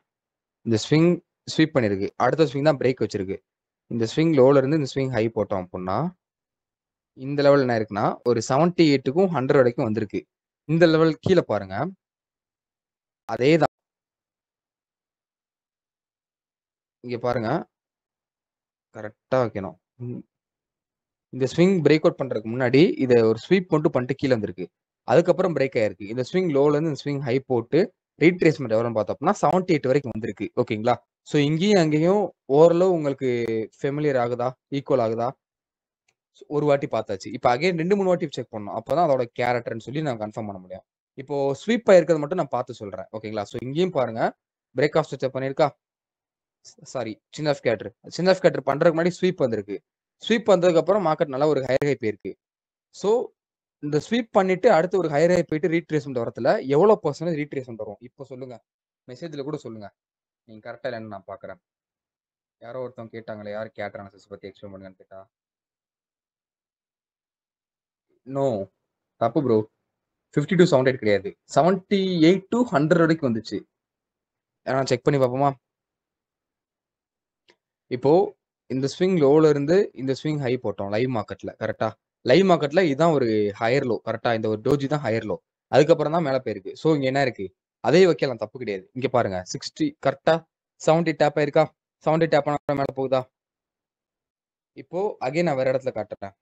இந்த ஸ்விங் ஸ்வீப் பண்ணிருக்கு. அடுத்த ஸ்விங் தான் பிரேக் வச்சிருக்கு. இந்த ஸ்விங் லோல இருந்து இந்த ஸ்விங் ஹை போட்டோம் அப்படின்னா இந்த லெவல் என்ன இருக்குன்னா ஒரு 78க்கும் 100 வரைக்கும் வந்திருக்கு. இந்த லெவல் கீழே பாருங்க. அதே தான். இங்க பாருங்க. கரெக்டா வைக்கணும். இந்த ஸ்விங் பிரேக் அவுட் பண்றதுக்கு முன்னாடி இதை ஒரு ஸ்வீப் மட்டும் பண்ணிட்டு கீழே வந்திருக்கு. அதுக்கப்புறம் பிரேக் ஆயிருக்கு. இந்த ஸ்விங் லோல இருந்து இந்த ஸ்விங் ஹை போட்டு ரீட்ரேஸ்மெண்ட் எவ்வளோன்னு பார்த்தோம்னா 78 வரைக்கும் வந்திருக்கு. ஓகேங்களா? ஸோ இங்கேயும் அங்கேயும் ஓரளவு உங்களுக்கு ஃபெமிலியர் ஆகுதா? ஈக்குவல் ஆகுதா? ஒரு வாட்டி பார்த்தாச்சு. இப்போ அகைன் 2-3 வாட்டி செக் பண்ணணும். அப்பதான் அதோட கேரக்டர்னு சொல்லி நான் கன்ஃபார்ம் பண்ண முடியும். இப்போ ஸ்வீப் ஆயிருக்கிறது மட்டும் நான் பார்த்து சொல்றேன். ஓகேங்களா? ஸோ இங்கேயும் பாருங்க. பிரேக் ஆஃப் ஸ்ட்ரக்சர் பண்ணிருக்கா? சாரி, சின் ஆஃப் கேட்டர். சின் ஆஃப் கேட்டர் பண்றதுக்கு முன்னாடி ஸ்வீப் வந்திருக்கு. ஸ்வீப் வந்ததுக்கு அப்புறம் மார்க்கெட் நல்லா ஒரு ஹையர் ஹை போயிருக்கு. ஸோ இந்த ஸ்வீப் பண்ணிட்டு அடுத்து ஒரு ஹையர் ஹை போயிட்டு ரீட்ரேஸ்மெண்ட் வரத்துல எவ்வளவு பர்சன்டேஜ் ரீட்ரேஸ்மெண்ட் வரும்? இப்போ சொல்லுங்க. மெசேஜ்ல கூட சொல்லுங்க. நீங்க கரெக்டா இல்லைன்னு நான் பாக்குறேன். யாரோ ஒருத்தவங்க கேட்டாங்களே, யார் கேட்டர் அனாலிசிஸ் பத்தி எக்ஸ்பிளைன் பண்ணுங்கன்னு கேட்டா. நோ, தப்பு ப்ரோ. 50 to 78 கிடையாது. 78 to 100 வரைக்கும் வந்துச்சு. செக் பண்ணி பார்ப்போமா? இப்போ இந்த ஸ்விங் லோல இருந்து இந்த ஸ்விங் ஹை போட்டோம் லைவ் மார்க்கெட்ல. கரெக்டா? லைவ் மார்க்கெட்ல இதான் ஒரு ஹையர் லோ. கரெக்டா? இந்த ஒரு டோஜி தான் ஹையர் லோ. அதுக்கப்புறம் தான் மேல போயிருக்கு. ஸோ இங்க என்ன இருக்கு? அதே வைக்கலாம், தப்பு கிடையாது. இங்க பாருங்க 60 கரெக்டா 70 டேப் ஆயிருக்கா? 78 டேப் பண்ண மேல போகுதா? இப்போ அகைன் நான் வேற இடத்துல காட்டுறேன்.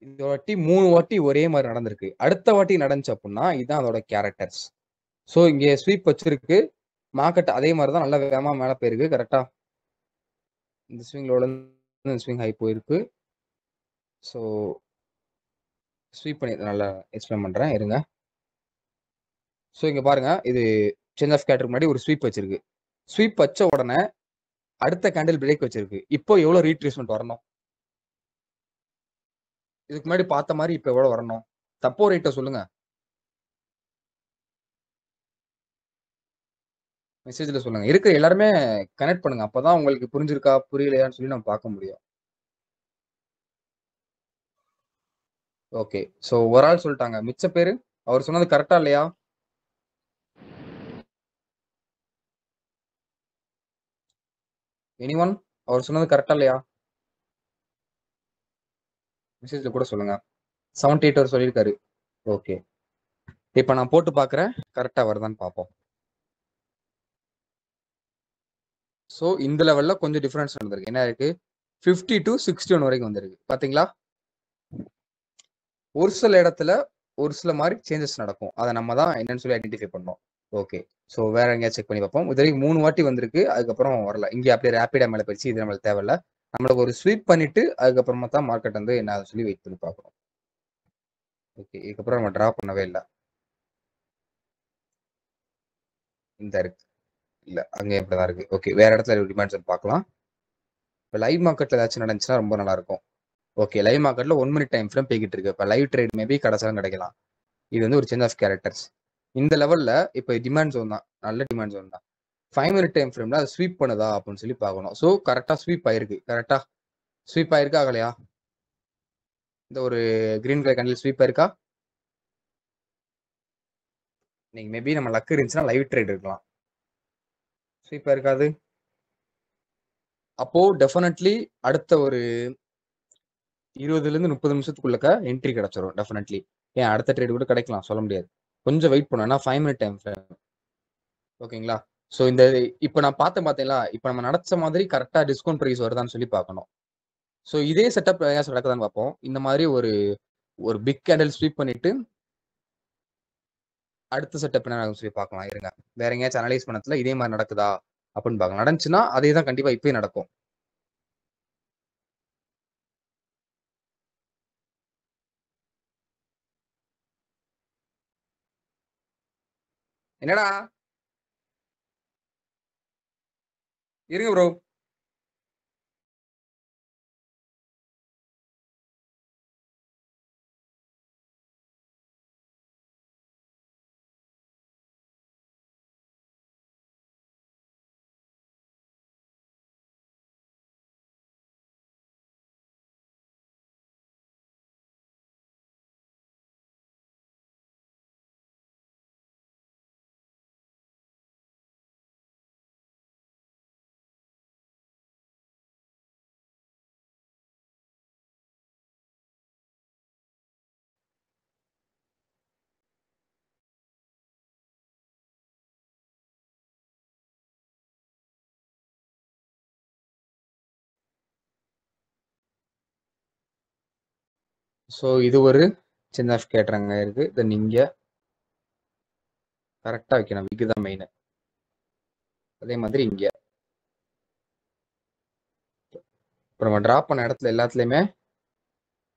இந்த வாட்டி 3 வாட்டி ஒரே மாதிரி நடந்திருக்கு. அடுத்த வாட்டி நடந்துச்சு அப்படின்னா இதுதான் அதோட கேரக்டர்ஸ். ஸோ இங்கே ஸ்வீப் வச்சிருக்கு. மார்க்கெட் அதே மாதிரி தான் நல்லா வேகமா மேலே போயிருக்கு. கரெக்டா இந்த ஸ்விங் லோல இருந்து ஸ்விங் ஹை போயிருக்கு. ஸோ ஸ்வீப் பண்ணி நல்லா எக்ஸ்பிளைன் பண்றேன் இருங்க. ஸோ இங்க பாருங்க, இது சேஞ்ச் ஆஃப் கேட்டருக்கு முன்னாடி ஒரு ஸ்வீப் வச்சிருக்கு. ஸ்வீப் வச்ச உடனே அடுத்த கேண்டில் பிரேக் வச்சிருக்கு. இப்போ எவ்வளவு ரீட்ரேஸ்மெண்ட் வரணும்? இதுக்கு முன்னாடி பார்த்த மாதிரி இப்போ எவ்வளவு வரணும்? தப்போ ரேட்டை சொல்லுங்க. மெசேஜ்ல சொல்லுங்க. இருக்கிற எல்லாருமே கனெக்ட் பண்ணுங்க. அப்பதான் உங்களுக்கு புரிஞ்சிருக்கா புரியலையான்னு சொல்லி நம்ம பார்க்க முடியும். ஓகே. ஸோ ஒரு ஆள் சொல்லிட்டாங்க. மிச்ச பேரு அவர் சொன்னது கரெக்டா இல்லையா? எனிஒன் அவர் சொன்னது கரெக்டா இல்லையா? மெசேஜ்ல கூட சொல்லுங்க. 78 அவர் சொல்லியிருக்காரு. ஓகே. இப்போ நான் போட்டு பார்க்குறேன். கரெக்டா வருதான்னு பார்ப்போம். ஸோ இந்த லெவல்ல கொஞ்சம் டிஃபரன்ஸ் நடந்திருக்கு. என்ன இருக்கு? 50 to 61 வரைக்கும் வந்திருக்கு. பாத்தீங்களா? ஒரு சில இடத்துல ஒரு சில மாதிரி சேஞ்சஸ் நடக்கும். அதை நம்ம தான் என்னன்னு சொல்லி ஐடென்டிஃபை பண்ணோம். ஓகே. ஸோ வேற எங்கேயா செக் பண்ணி பார்ப்போம். இது வரைக்கும் 3 வாட்டி வந்திருக்கு. அதுக்கப்புறம் வரல. இங்கே அப்படியே ரேப்பிடா மேலே போயிடுச்சு. இது நம்மளுக்கு தேவையில்ல. நம்மளுக்கு ஒரு ஸ்வீப் பண்ணிட்டு அதுக்கப்புறமா தான் மார்க்கெட் வந்து என்ன சொல்லி வெயிட் பண்ணி பார்க்கணும். ஓகே. இதுக்கப்புறம் நம்ம டிரா பண்ணவே இல்லை. இந்த இருக்கு இல்ல அங்கே எப்படிதான் இருக்கு. ஓகே. வேற இடத்துல டிமாண்ட்ஸ் பார்க்கலாம். இப்போ லைவ் மார்க்கெட்ல ஏதாச்சும் நடந்துச்சுன்னா ரொம்ப நல்லா இருக்கும். ஓகே. லைவ் மார்க்கெட்ல 1 மினிட் டைம் ஃப்ரேம் போய்கிட்டு இருக்கு. இப்போ லைவ் ட்ரேட் மேபி கிடைச்சாலும் கிடைக்கலாம். இது வந்து ஒரு சேஞ்ச் ஆஃப் கேரக்டர்ஸ். இந்த லெவல்ல இப்போ டிமாண்ட் ஜோன் தான். நல்ல டிமாண்ட் ஜோன் தான். 5 மினிட் டைம் ஃப்ரேம்ல அது ஸ்வீப் பண்ணுதா அப்படின்னு சொல்லி பார்க்கணும். ஸோ கரெக்டா ஸ்வீப் ஆயிருக்கு. கரெக்டா ஸ்வீப் ஆயிருக்கா ஆகலையா? இந்த ஒரு கிரீன் கலர் கேண்டில் ஸ்வீப் ஆயிருக்கா? நீங்க மேபி நம்ம லக் இருந்துச்சுன்னா லைவ் ட்ரேட் இருக்கலாம். ஸ்வீப் ஆயிருக்காது. அப்போ டெஃபினெட்லி அடுத்த ஒரு 20ல இருந்து 30 நிமிஷத்துக்குள்ளக்க என்ட்ரி கிடைச்சிரும். டெஃபினெட்லி. ஏன் அடுத்த ட்ரேட் கூட கிடைக்கலாம், சொல்ல முடியாது. கொஞ்சம் வெயிட் பண்ணணும். 5 மினிட் டைம் ஃப்ரேம். ஓகேங்களா? ஸோ இந்த இப்போ நான் பார்த்தீங்களா? இப்போ நம்ம நடச்ச மாதிரி கரெக்டா டிஸ்கவுண்ட் ப்ரைஸ் வருதான்னு சொல்லி பார்க்கணும். ஸோ இதே செட்டப் நடக்குதான்னு பார்ப்போம். இந்த மாதிரி ஒரு ஒரு பிக் கேண்டில் ஸ்வீப் பண்ணிட்டு அடுத்த செட்டப் என்ன நடக்கும் சொல்லி பார்க்கலாம். இருங்க. வேற எங்கேயாச்சும் அனலைஸ் பண்ணதுல இதே மாதிரி நடக்குதா அப்படின்னு பார்க்கலாம். நடந்துச்சுன்னா அதே தான் கண்டிப்பா இப்பயும் நடக்கும். என்னடா இருங்க ப்ரோ. ஸோ இது ஒரு சின்ன கேட்டுறாங்க இருக்கு. தென் இங்க கரெக்டா வைக்கணும். விக்கு தான் மெயின். அதே மாதிரி இங்க இப்போ நம்ம டிராப் பண்ண இடத்துல எல்லாத்துலயுமே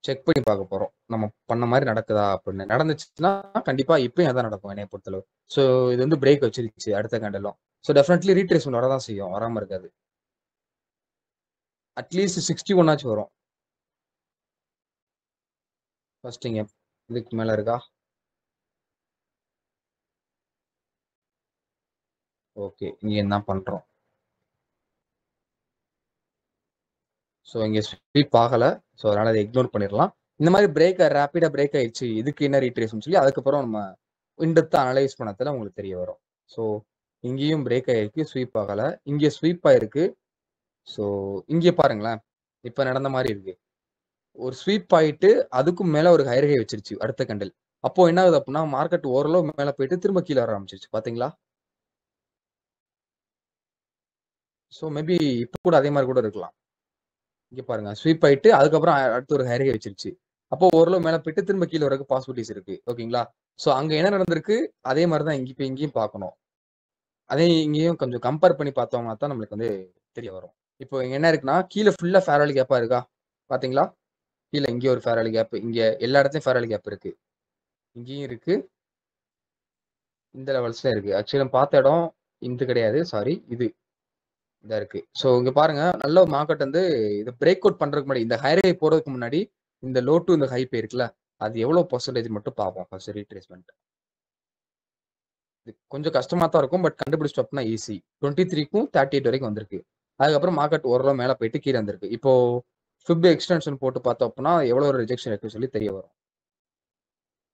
செக் பண்ணி பார்க்க போறோம். நம்ம பண்ண மாதிரி நடக்குதா அப்படின்னு. நடந்துச்சுன்னா கண்டிப்பா இப்பயும் அதான் நடக்கும் என்னைய பொறுத்தளவு. ஸோ இது வந்து பிரேக் வச்சிருச்சு அடுத்த கேண்டலும். ஸோ டெஃபினெட்லி ரீட்ரேஸ்மெண்ட் வரதான் செய்யும். வராம இருக்காது. அட்லீஸ்ட் 61 ஆச்சும் வரும். ஃபர்ஸ்ட் இங்க இதுக்கு மேல இருக்கா? ஓகே. இங்க என்ன பண்றோம்? ஸோ இங்க ஸ்வீப் ஆகல. ஸோ அதனால அதை இக்னோர் பண்ணிடலாம். இந்த மாதிரி பிரேக் ரேப்பிடா பிரேக் ஆயிடுச்சு. இதுக்கு என்ன ரீட்ரேஸ்மெண்ட் சொல்லி அதுக்கப்புறம் நம்ம இன்டெப்தா அனலைஸ் பண்ணதுல உங்களுக்கு தெரிய வரும். ஸோ இங்கேயும் பிரேக் ஆயிருக்கு. ஸ்வீப் ஆகல. இங்கே ஸ்வீப் ஆயிருக்கு. ஸோ இங்கே பாருங்களேன். இப்ப நடந்த மாதிரி இருக்கு. ஒரு ஸ்வீப் ஆயிட்டு அதுக்கும் மேல ஒரு ஹையர் ஹை வச்சிருச்சு அடுத்த கண்டல். அப்போ என்ன ஆகுது அப்படின்னா மார்க்கெட் ஓரளவு மேல போயிட்டு திரும்ப கீழே வர ஆரம்பிச்சிருச்சு. பாத்தீங்களா? ஸோ மேபி இப்போ கூட அதே மாதிரி கூட இருக்கலாம். இங்க பாருங்க ஸ்வீப் ஆயிட்டு அதுக்கப்புறம் அடுத்து ஒரு ஹேர் வச்சிருச்சு. அப்போ ஓரளவு மேல போயிட்டு திரும்ப கீழே வரக்கு பாசிபிலிட்டிஸ் இருக்கு. ஓகேங்களா? ஸோ அங்க என்ன நடந்திருக்கு அதே மாதிரி தான் இங்கேயும் பார்க்கணும். அதே இங்கேயும் கொஞ்சம் கம்பேர் பண்ணி பார்த்தோம்னா தான் நம்மளுக்கு வந்து தெரிய வரும். இப்போ இங்க என்ன இருக்குன்னா கீழே ஃபுல்லா ஃபேர் வேலி கேப்பா இருக்கா? பாத்தீங்களா? கீழே இங்கே ஒரு ஃபேர் வேலி கேப், இங்க எல்லா இடத்துலயும் ஃபேர் வேலி கேப் இருக்கு. இங்கேயும் இருக்கு. இந்த லெவல்ஸ்ல இருக்கு. ஆக்சுவலி நம்ம பார்த்த இடம் இது கிடையாது. சாரி இது இதா இருக்கு. ஸோ இங்க பாருங்க நல்ல மார்க்கெட் வந்து இதை பிரேக் அவுட் பண்றதுக்கு முன்னாடி இந்த ஹை போறதுக்கு முன்னாடி இந்த லோ டு இந்த ஹை இருக்குல்ல அது எவ்வளவு பர்சன்டேஜ் மட்டும் பார்ப்போம் ஃபர்ஸ்ட் ரீட்ரேஸ்மெண்ட். இது கொஞ்சம் கஷ்டமா தான் இருக்கும் பட் கண்டுபிடிச்சிட்டோம்னா ஈஸி. 23க்கும் 38 வரைக்கும் வந்திருக்கு. அதுக்கப்புறம் மார்க்கெட் ஓரளவு மேல போயிட்டு கீழே வந்திருக்கு. இப்போ ஃபிப் எக்ஸ்டென்ஷன் போட்டு பார்த்தோம் அப்படின்னா எவ்வளவு ரிஜெக்ஷன் இருக்குன்னு சொல்லி தெரிய வரும்.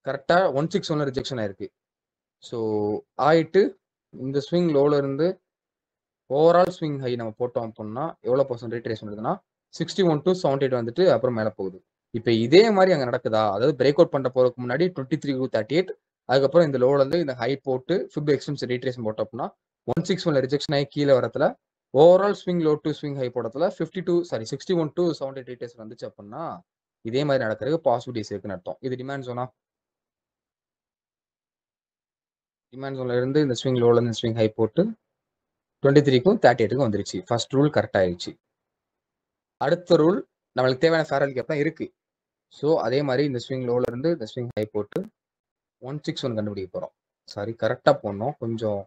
கரெக்டா 161 ரிஜெக்ஷன் ஆயிருக்கு. ஸோ ஆயிட்டு இந்த ஸ்விங் லோல இருந்து ஓவரால் ஸ்விங் ஹை நம்ம போட்டோம் அப்படின்னா எவ்வளவு பர்சன்ட் ரீட்ரேஸ் பண்ணுதுன்னா 61 to 78 வந்துட்டு அப்புறம் மேல போகுது. இப்போ இதே மாதிரி அங்க நடக்குதா? அதாவது பிரேக் அவுட் பண்ண போறதுக்கு முன்னாடி 23 to 38 அதுக்கப்புறம் இந்த லோல இருந்து இந்த ஹை போட்டு ஃபிப் எக்ஸ்டென்ஷன் ரீட்ரேஸ் போட்டோம் அப்படின்னா 161 ரிஜெக்ஷன் ஆகி கீழே வரத்துல overall swing low to swing high போடத்துல 61 to 78 ரீட்ரேஸ் வந்துச்சு அப்படின்னா இதே மாதிரி நடக்கிறதுக்கு பாசிபிலிட்டிஸ் இருக்குன்னு அர்த்தம். இது டிமாண்ட் ஜோனா? டிமாண்ட் ஜோன்ல இருந்து இந்த ஸ்விங் லோல இருந்து ஸ்விங் ஹை போட்டு 23க்கும் 38க்கும் வந்துருச்சு. ஃபர்ஸ்ட் ரூல் கரெக்ட் ஆயிடுச்சு. அடுத்த ரூல் நம்மளுக்கு தேவையான ஃபேர் வேலி கேப் தான் இருக்கு. ஸோ அதே மாதிரி இந்த ஸ்விங் லோல இருந்து இந்த ஸ்விங் ஹை போட்டு 161 கண்டுபிடிக்க போறோம். சாரி கரெக்டா போடணும். கொஞ்சம்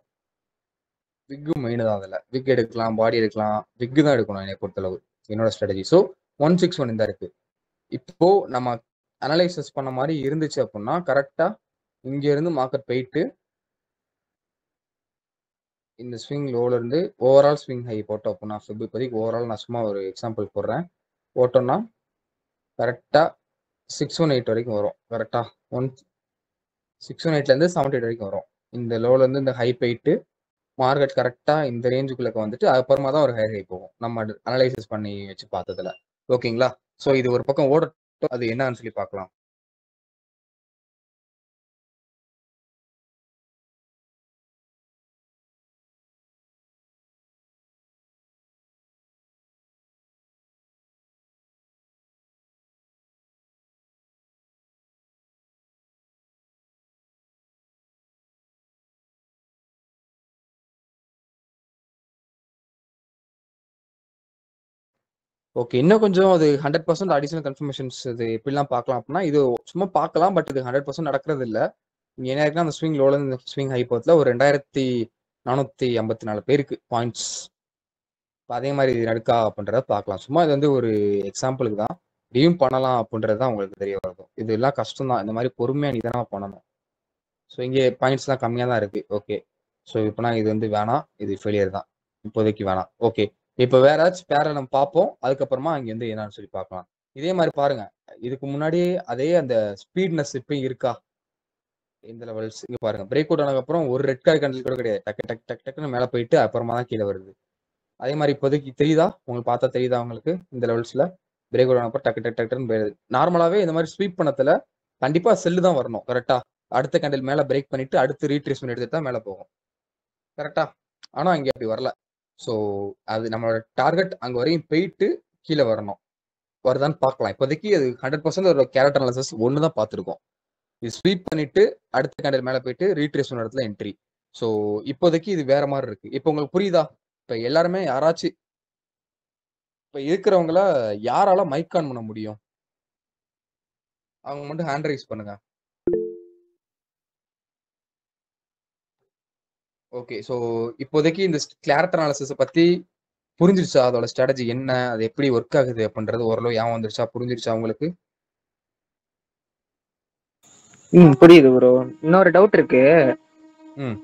விக்கு மெயின் தான் அதில். விக் எடுக்கலாம், பாடி எடுக்கலாம், விக்கு தான் எடுக்கணும் என்னை பொறுத்தளவு என்னோட ஸ்ட்ராட்டஜி. ஸோ 161 இந்த இருக்கு. இப்போ நம்ம அனலைசிஸ் பண்ண மாதிரி இருந்துச்சு அப்படின்னா கரெக்டா இங்க இருந்து மார்க்கெட் போயிட்டு இந்த ஸ்விங் லோல இருந்து ஓவரால் ஸ்விங் ஹை போட்டோம் அப்படின்னா இப்போதைக்கு ஓவரால் நான் சும்மா ஒரு எக்ஸாம்பிள் போடுறேன். போட்டோம்னா கரெக்டா 618 வரைக்கும் வரும். கரெக்டா 618ல இருந்து 78 வரைக்கும் வரும். இந்த லோல இருந்து இந்த ஹை போயிட்டு மார்க்கெட் கரெக்டா இந்த ரேஞ்சுக்குள்ள வந்துட்டு அப்புறமா தான் ஒரு ஹை போகும் நம்ம அனலைசிஸ் பண்ணி வச்சு பார்த்ததுல. ஓகேங்களா? ஸோ இது ஒரு பக்கம் ஓடட்டும், அது என்னன்னு சொல்லி பார்க்கலாம். ஓகே, இன்னும் கொஞ்சம் அது 100% அடிஷனல் கன்ஃபர்மேஷன்ஸ் இது எப்படிலாம் பார்க்கலாம் அப்படின்னா இது சும்மா பார்க்கலாம் பட் இது 100% நடக்கிறது இல்லை. இங்க என்ன இருக்குன்னா அந்த ஸ்விங் லோல இந்த ஸ்விங் ஹை போத்துல ஒரு 2454 பேருக்கு பாயிண்ட்ஸ். அதே மாதிரி இது நடக்கா அப்படின்றத பார்க்கலாம். சும்மா இது வந்து ஒரு எக்ஸாம்பிளுக்கு தான். இதையும் பண்ணலாம் அப்படின்றது தான் உங்களுக்கு தெரிய வரும். இது எல்லாம் கஷ்டம் தான். இந்த மாதிரி பொறுமையா நிதானமா பண்ணணும். ஸோ இங்கே பாயிண்ட்ஸ்லாம் கம்மியாக தான் இருக்கு. ஓகே, ஸோ இப்போனா இது வந்து வேணாம், இது ஃபெயிலியர் தான் இப்போதைக்கு வேணாம். ஓகே, இப்போ வேற ஏதாச்சும் பேரை நம்ம பார்ப்போம். அதுக்கப்புறமா அங்கே வந்து என்னன்னு சொல்லி பார்க்கலாம். இதே மாதிரி பாருங்க, இதுக்கு முன்னாடியே அதே அந்த ஸ்பீட்னஸ் இப்பயும் இருக்கா? இந்த லெவல்ஸ் இங்க பாருங்க, பிரேக் அவுட் ஆனதுக்கப்புறம் ஒரு ரெட் கார்டு கண்டில் கூட கிடையாது. டக்கு டக்கு டக்கு டக்குன்னு மேலே போயிட்டு அப்புறமா தான் கீழே வருது. அதே மாதிரி இப்போதைக்கு தெரியுதா? உங்களுக்கு பார்த்தா தெரியுதா உங்களுக்கு இந்த லெவல்ஸ்ல பிரேக் அவுட் ஆனப்போ டக்கு டக்கு டக்குன்னு போயிருது. நார்மலாவே இந்த மாதிரி ஸ்வீப் பண்ணத்துல கண்டிப்பா செல்லு தான் வரணும். கரெக்டா? அடுத்த கேண்டில் மேல பிரேக் பண்ணிட்டு அடுத்து ரீட்ரேஸ்மெண்ட் எடுத்துட்டு தான் மேல போகும். கரெக்டா? ஆனா இங்க அப்படி வரல. ஸோ அது நம்மளோட டார்கெட் அங்க வரையும் போயிட்டு கீழே வரணும். வருதான்னு பார்க்கலாம். இப்போதைக்கு அது 100% ஒரு கேரக்டர் அனாலிசிஸ் ஒன்று தான் பார்த்துருக்கோம். இது ஸ்வீப் பண்ணிட்டு அடுத்த கேண்டில் மேல போயிட்டு ரீட்ரேஸ்மெண்ட் இடத்துல என்ட்ரி. ஸோ இப்போதைக்கு இது வேற மாதிரி இருக்கு. இப்போ உங்களுக்கு புரியுதா? இப்போ எல்லாருமே யாராச்சும் இப்ப இருக்கிறவங்கள யாரால மைக் ஆன் பண்ண முடியும்? அவங்க மட்டும் ஹேண்ட் ரைஸ் பண்ணுங்க. ஓகே, ஸோ இப்போதைக்கு இந்த கேரக்டர் அனாலிசிஸ் பத்தி புரிஞ்சிருச்சா? அதோட ஸ்ட்ராட்டஜி என்ன, அது எப்படி ஒர்க் ஆகுது அப்படின்றது ஓரளவு ஞாபகம் வந்துருச்சா, புரிஞ்சிருச்சா உங்களுக்கு? புரியுது ப்ரோ. இன்னொரு டவுட் இருக்கு ம்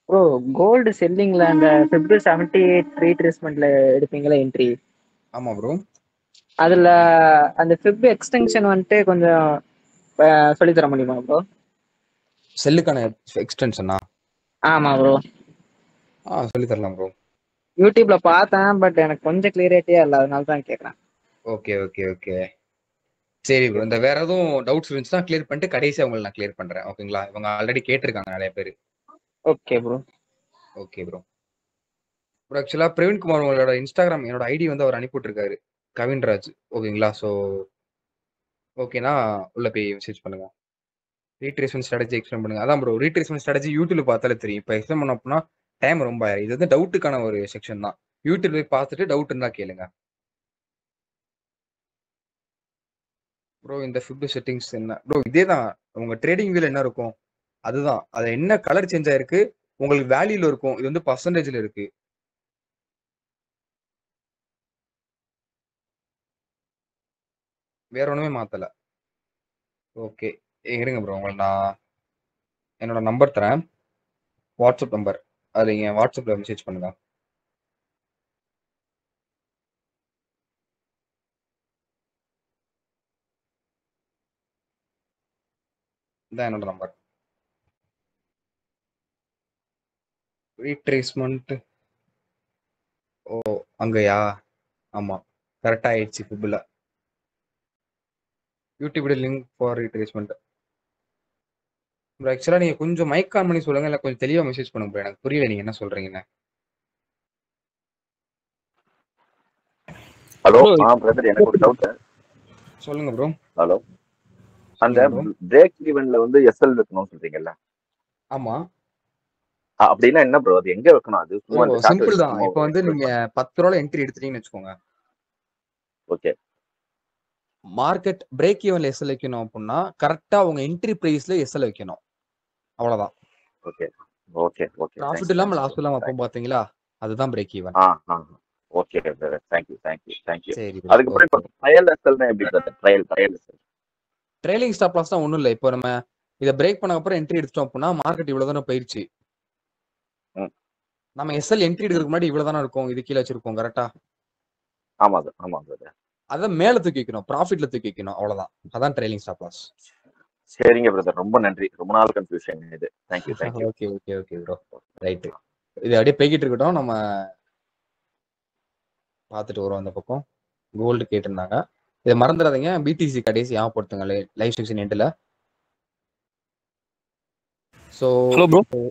ப்ரோ. கோல்டு செல்லிங்ல அந்த பிப்ரவரி 78 ரீட்ரேஸ்மெண்ட்ல எடுப்பீங்களா என்ட்ரி? ஆமா ப்ரோ. அதுல அந்த ஃபிப் எக்ஸ்டென்ஷன் வந்துட்டு கொஞ்சம் சொல்லித் தர முடியுமா ப்ரோ? செல்லுக்கான எக்ஸ்டென்ஷனா? ஆமா ப்ரோ. சொல்லி தரலாம் ப்ரோ. யூடியூப்ல பார்த்தேன் பட் எனக்கு கொஞ்சம் கிளியரிட்டியா இல்லை, அதனால தான் கேட்குறேன். ஓகே ஓகே ஓகே, சரி ப்ரோ. இந்த வேற எதுவும் டவுட்ஸ் இருந்துச்சுன்னா கிளியர் பண்ணிட்டு கடைசியா உங்களுக்கு நான் கிளியர் பண்றேன். ஓகேங்களா? இவங்க ஆல்ரெடி கேட்டிருக்காங்க நிறைய பேர். Okay bro. Okay bro. Bro ஆக்சுவலா பிரவீன்குமார் உங்களோட இன்ஸ்டாகிராம் என்னோட ஐடி வந்து அவர் அனுப்பிவிட்டுருக்காரு, கவின்ராஜ். ஓகேங்களா? ஸோ ஓகேனா உள்ள போய் மெசேஜ் பண்ணுங்க. ரீட்ரேஸ்மென்ட் ஸ்ட்ராட்டஜி எக்ஸ்பிளைன் பண்ணுங்க. அதான் ப்ரோ ரீட்ரேஸ்மென்ட் ஸ்ட்ராட்டஜி யூடியூப்ல பார்த்தாலே தெரியும். இப்போ எக்ஸ்பிளைன் பண்ண அப்படின்னா டைம் ரொம்ப ஆயிரும். இது வந்து டவுட்டுக்கான ஒரு செக்ஷன் தான். யூடியூப் போய் பார்த்துட்டு டவுட் இருந்தா கேளுங்க. ப்ரோ இந்த ஃபிப் செட்டிங்ஸ் என்ன ப்ரோ? இதே தான் உங்க ட்ரேடிங் வியூல என்ன இருக்கும் அதுதான். அது என்ன கலர் சேஞ்ச் ஆயிருக்கு, உங்களுக்கு வேல்யூல இருக்கும். இது வந்து பர்சன்டேஜ்ல இருக்கு. வேற ஒண்ணுமே மாத்தல. ஓகே இருங்க ப்ரோ, உங்களுக்கு நான் என்னோட நம்பர் தரேன், வாட்ஸ்அப் நம்பர். அது நீங்க வாட்ஸ்அப்ல மெசேஜ் பண்ணுங்க. இதான் என்னோட நம்பர். ரீட்ரேஸ்மெண்ட் அங்கயா? ஆமா கரெக்டா ஆயிடுச்சு. ஃபிப்ல YouTube link for retracement. Bro ஆக்சுவலா நீங்க கொஞ்சம் மைக் ஆன் பண்ணி சொல்லுங்க, இல்ல கொஞ்சம் தெளிவா மெசேஜ் பண்ணுங்க ப்ரோ. எனக்கு புரியல நீங்க என்ன சொல்றீங்கன்னு. ஹலோ ப்ரோ பிரதர், எனக்கு ஒரு டவுட். சொல்லுங்க ப்ரோ. ஹலோ, அந்த சொல்லுங்க ப்ரோ. பிரேக் ஈவன்ல வந்து எஸ்எல் வைக்கணும்னு சொல்றீங்கல்ல, ஆமா அப்படின்னா என்ன ப்ரோ? அது எங்க வைக்கணும்? அது சும்மா ப்ரோ இந்த சார்ட் சிம்பிள் வச்சு தான். சும்மா இப்போ வந்து எக்ஸ்பிளைன் நீங்க பண்ணுங்க. 10 ரூபாய் என்ட்ரி எடுத்துட்டீங்கன்னு வச்சுக்கோங்க. ஓகே மார்க்கெட் பிரேக் ஈவன்ல எஸ்எல் வைக்கணும் அப்படின்னா கரெக்டா உங்க என்ட்ரி பிரைஸ்ல எஸ்எல் வைக்கணும். அவ்வளவுதான். Okay okay okay. Profit thanks இல்லாம தேங்க்ஸ் ப்ரோ. லாஸ் இல்லாம அப்போ தேங்க்ஸ். பாத்தீங்களா, அதுதான் break even. Okay brother, thank you thank you thank you. சரி ப்ரோ. அதுக்கப்புறம் இப்போ ட்ரையல் எஸ்எல்னா எப்படி பிரதர்? Trial SL trailing stop loss தான் ஒண்ணும் இல்லை. இப்போ நம்ம இதை பிரேக் பண்ண அப்புறம் என்ட்ரி எடுத்துட்டோம் அப்படின்னா மார்க்கெட் இவ்வளவு தானே போயிடுச்சு. நம்ம எஸ்எல் என்ட்ரி எடுக்கிறதுக்கு முன்னாடி இவ்வளவு தானே இருக்கும், இது கீழே வச்சிருக்கோம் கரெக்டா? ஆமா சார், ஆமா பிரதர். அதான் மேல தூக்கி வைக்கணும், ப்ராஃபிட்ல தூக்கி வைக்கணும், அவ்வளவுதான். அதான் ட்ரைலிங் ஸ்டாப் லாஸ். சரிங்க பிரதர், ரொம்ப நன்றி. ரொம்ப நாள் கன்ஃபியூஷன் இது. Thank you thank you. Okay okay okay bro. Right, இது அப்படியே போய்கிட்டு இருக்கட்டும். நம்ம பார்த்துட்டு வரோம். அந்த பக்கம் கோல்டு கேட்டிருந்தாங்க, இதை மறந்துடாதீங்க. பிடிசி கடைசி ஞாபகப்படுத்துங்க லைவ் செக்ஷன் எண்டில். So hello bro.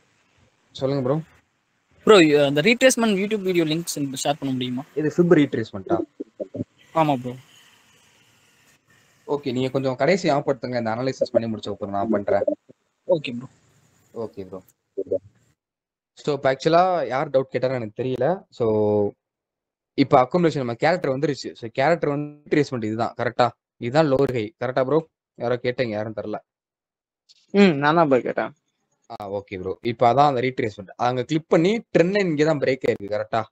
சொல்லுங்க ப்ரோ. ப்ரோ அந்த ரீட்ரேஸ்மென்ட் யூடியூப் வீடியோ லிங்க்ஸ் ஷேர் பண்ண முடியுமா? இது ஃபிப் ரீட்ரேஸ்மெண்ட்டா? ஆமா ப்ரோ. ஓகே, நீங்க கொஞ்சம் கடைசி ஞாபகப்படுத்துங்க. இந்த அனலைசிஸ் பண்ணி முடிச்ச அப்புறம் நான் பண்றேன். Okay bro. Okay bro. So இப்போ ஆக்சுவலாக யார் டவுட் கேட்டாலும் எனக்கு தெரியல. ஸோ இப்போ அக்குமுலேஷன் நம்ம கேரக்டர் வந்துருச்சு. ஸோ கேரக்டர் வந்து ரீட்ரேஸ்மெண்ட் இதுதான் கரெக்டா? இதுதான் லோவர் ஹை கரெக்டா ப்ரோ? யாரோ கேட்டீங்க, யாரும் தெரில. நான் தான் போய் கேட்டேன். Okay bro. இப்போ அதான் அந்த ரீட்ரேஸ்மெண்ட் அங்க கிளிக் பண்ணி ட்ரெண்ட் இங்கே தான் பிரேக் ஆயிருக்கு கரெக்டா?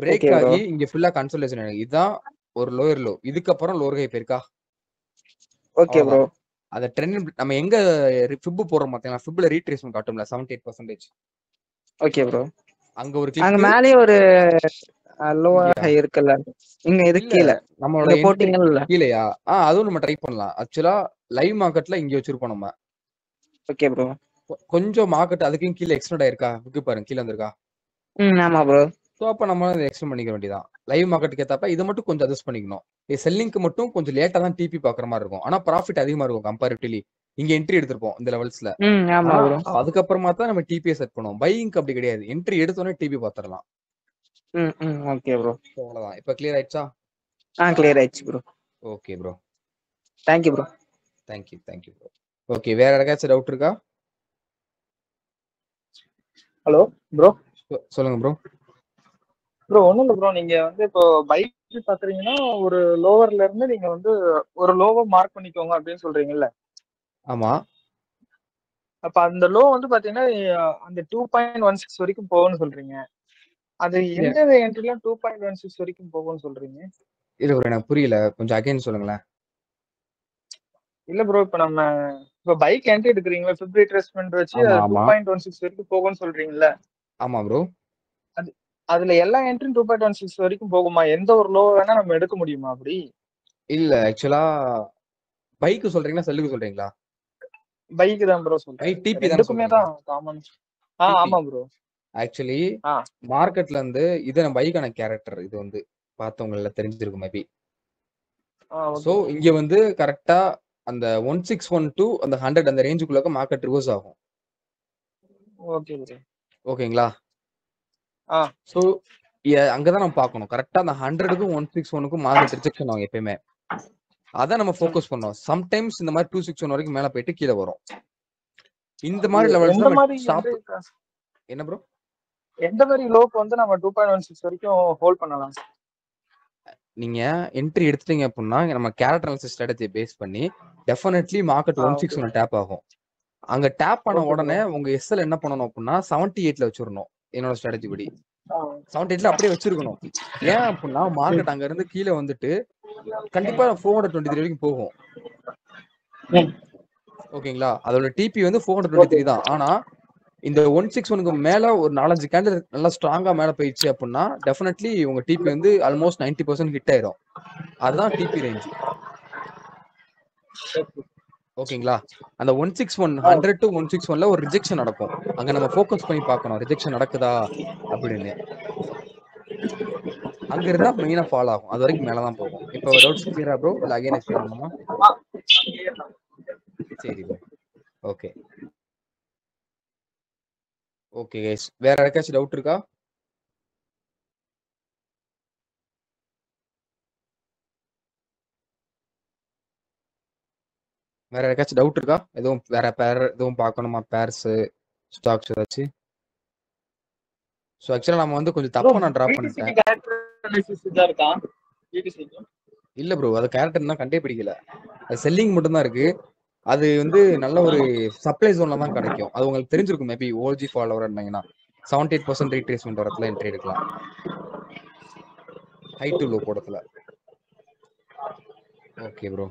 பிரேக் ஆகி இங்க ஃபுல்லா கன்சல்டேஷன் ஆயிருக்கு. இதுதான் ஒரு லோயர் லோ, இதுக்கப்புறம் லோவர் ஹை போயிருக்கா? Okay bro. அந்த ட்ரெண்ட் நம்ம எங்க ஃபிப் போறோம் பாத்தீங்களா, ஃபிப்ல ரீட்ரேஸ்மெண்ட் காட்டும்ல 78%. Okay bro. அங்க ஒரு அங்க கிளிக் மேலே ஒரு லோவர் ஹை இருக்குல்ல, இங்க இது கீழ நம்மளோட போட்டிங்கல்ல கீழயா? அதுவும் நம்ம ட்ரை பண்ணலாம். ஆக்சுவலா லைவ் மார்க்கெட்ல இங்க வச்சிருப்போம் நம்ம. Okay bro. கொஞ்சம் மார்க்கெட் அதுக்கும் கீழே எக்ஸ்டெண்ட் ஆயிருக்கா, இருக்கு பாருங்க கீழே வந்திருக்கா. ஆமா ப்ரோ. ஸோ அப்போ நம்ம இதை எக்ஸ்டெண்ட் பண்ணிக்க வேண்டியதான். லைவ் மார்க்கெட்டுக்கு ஏற்றப்ப இதை மட்டும் கொஞ்சம் அட்ஜஸ்ட் பண்ணிக்கணும். செல்லிங்க்கு மட்டும் கொஞ்சம் லேட்டாக தான் டிபி பார்க்குற மாதிரி இருக்கும். ஆனால் ப்ராஃபிட் அதிகமாக இருக்கும் கம்பேரிட்டிவ்லி. இங்க என்ட்ரி எடுத்திருப்போம் இந்த லெவல்ஸ்ல. ஆமா ப்ரோ. அதுக்கப்புறமா தான் நம்ம டிபியை செட் பண்ணுவோம். பையிங்க்கு அப்படி கிடையாது, என்ட்ரி எடுத்தோன்னே டிபி பார்த்துடலாம். Okay bro. அவ்வளவுதான். இப்போ கிளியர் ஆயிடுச்சா? கிளியர் ஆயிடுச்சு bro. Okay bro. Thank you bro. Thank you bro. Okay, வேற யாருக்காச்சும் டவுட் இருக்கா? Hello bro. சொல்லுங்க ப்ரோ. ப்ரோ ஒன்றும் இல்லை ப்ரோ, நீங்க வந்து இப்போ பைக் பாக்குறீங்கன்னா ஒரு லோவர்ல இருந்து நீங்க வந்து ஒரு லோவை மார்க் பண்ணிக்கோங்க அப்படின்னு சொல்றீங்கல்ல. ஆமா. அப்ப அந்த லோ வந்து பாத்தீங்கன்னா அந்த 2.16 வரைக்கும் போகும்னு சொல்றீங்க. அது எந்த என்ட்ரில 2.16 வரைக்கும் போகும்னு சொல்றீங்க? இல்ல ப்ரோ, எனக்கு புரியல, கொஞ்சம் அகைன் சொல்லுங்களேன். இல்ல ப்ரோ, இப்ப நம்ம இப்ப பைக் என்ட்ரி எடுக்கிறீங்களா, ஃபிப் ரீட்ரேஸ்மெண்ட் வச்சு 2.16 வரைக்கும் போகும்னு சொல்றீங்கல்ல. ஆமா ப்ரோ. அதுல எல்லா என்ட்ரியும் 2.16 வரைக்கும் போகுமா? எந்த ஒரு லோ வேணா நம்ம எடுக்க முடியுமா அப்படி? இல்ல ஆக்சுவலா பைக் சொல்றீங்களா செல்லுக்கு சொல்றீங்களா? பைக் தான் ப்ரோ சொல்றேன். டிபி ரெண்டுக்குமே தான் காமன். ஆமா ப்ரோ. ஆக்சுவலி மார்க்கெட்ல இருந்து இது நம்ம பைக்கான கேரக்டர். இது வந்து பார்த்தவங்கள தெரிஞ்சிருக்கும் மேபி. சோ இங்க வந்து கரெக்டா அந்த 1612 அந்த 100 அந்த ரேஞ்சுக்குள்ள மார்க்கெட் ரிவர்ஸ் ஆகும். Okay bro. ஓகேங்களா? ஆ ஸோ அங்கதான் நம்ம பார்க்கணும் கரெக்டா அந்த 100க்கும் 161க்கும் மார்க்கெட் ரிஜெக்ஷன் ஆகும் எப்பயுமே. அதான் நம்ம ஃபோக்கஸ் பண்ணோம். சம்டைம்ஸ் இந்த மாதிரி 261 வரைக்கும் மேல போயிட்டு கீழே வரும். இந்த மாதிரி லெவல்ஸ் எந்த நம்ம மாதிரி ஸ்டாப். வந்து என்ன ப்ரோ? எந்த மாதிரி லோக்கு வந்து நம்ம 2.16 வரைக்கும் ஹோல்ட் பண்ணலாம்? நீங்க என்ட்ரி எடுத்துட்டீங்க அப்படின்னா நம்ம கேரக்டர் அனாலிசிஸ் ஸ்ட்ராட்டஜியை பேஸ் பண்ணி டெஃபினெட்லி மார்க்கெட் ஓகே 161 டேப் ஆகும். அங்க டேப் பண்ண ஓகே ப்ரோ. உடனே உங்க எஸ்எல் என்ன பண்ணணும் அப்படின்னா 78ல வச்சிடணும். என்னோட ஸ்ட்ராட்டஜி படி ஆ 78ல அப்படியே வச்சிருக்கணும். ஏன் அப்படின்னா மார்க்கெட் அங்க இருந்து கீழே வந்துட்டு கண்டிப்பா 423 வரைக்கும் போகும். ஓகேங்களா? அதோட டிபி வந்து 423 தான். ஆனா இந்த 161க்கு மேல ஒரு 4-5 கேண்டில் நல்லா ஸ்ட்ராங்கா மேல போயிடுச்சு அப்படின்னா டெஃபினெட்லி உங்க டிபி வந்து ஆல்மோஸ்ட் 90% ஹிட் ஆயிரும். அதுதான் டிபி ரேஞ்ச். ஓகேங்களா? அந்த 161 100 to 161ல ஒரு ரிஜெக்ஷன் நடக்கும். அங்க நம்ம ஃபோக்கஸ் பண்ணி பார்க்கணும் ரிஜெக்ஷன் நடக்குதா அப்படின்னு. அங்க இருந்தா மெயினா ஃபால் ஆகும். அது வரைக்கும் மேல தான் போகும். இப்போ டவுட்ஸ் கிளியரா ப்ரோ? இல்ல அகைன் எக்ஸ்பிளைன் பண்ணுமா? சரி ப்ரோ. ஓகே ஓகே கைஸ், வேற யாருக்காச்சும் டவுட் இருக்கா? வேற யாருக்காச்சும் டவுட் இருக்கா? எதுவும் வேற பேர் எதுவும் பார்க்கணுமா? பேர்ஸ் ஸ்டாக்ஸ் ஏதாச்சும்? ஸோ ஆக்சுவலா நம்ம வந்து கொஞ்சம் தப்பா நான் டிரா பண்ணிட்டேன். கேரக்டர் அனாலிசிஸ் இதா இருக்கா பிடிசிக்கு? இல்ல ப்ரோ, அது கேரக்டர் தான் கண்டே பிடிக்கல. அது செல்லிங் மட்டும் தான் இருக்கு. அது வந்து நல்ல ஒரு சப்ளை ஜோன்ல தான் கிடைக்கும். அது உங்களுக்கு தெரிஞ்சிருக்கும். மேபி ஓஜி ஃபாலோவர் இருந்தீங்கன்னா 78% ரீட்ரேஸ்மெண்ட் வரத்துல என்ட்ரி எடுக்கலாம். ஹை டு லோ போடத்துல. Okay bro.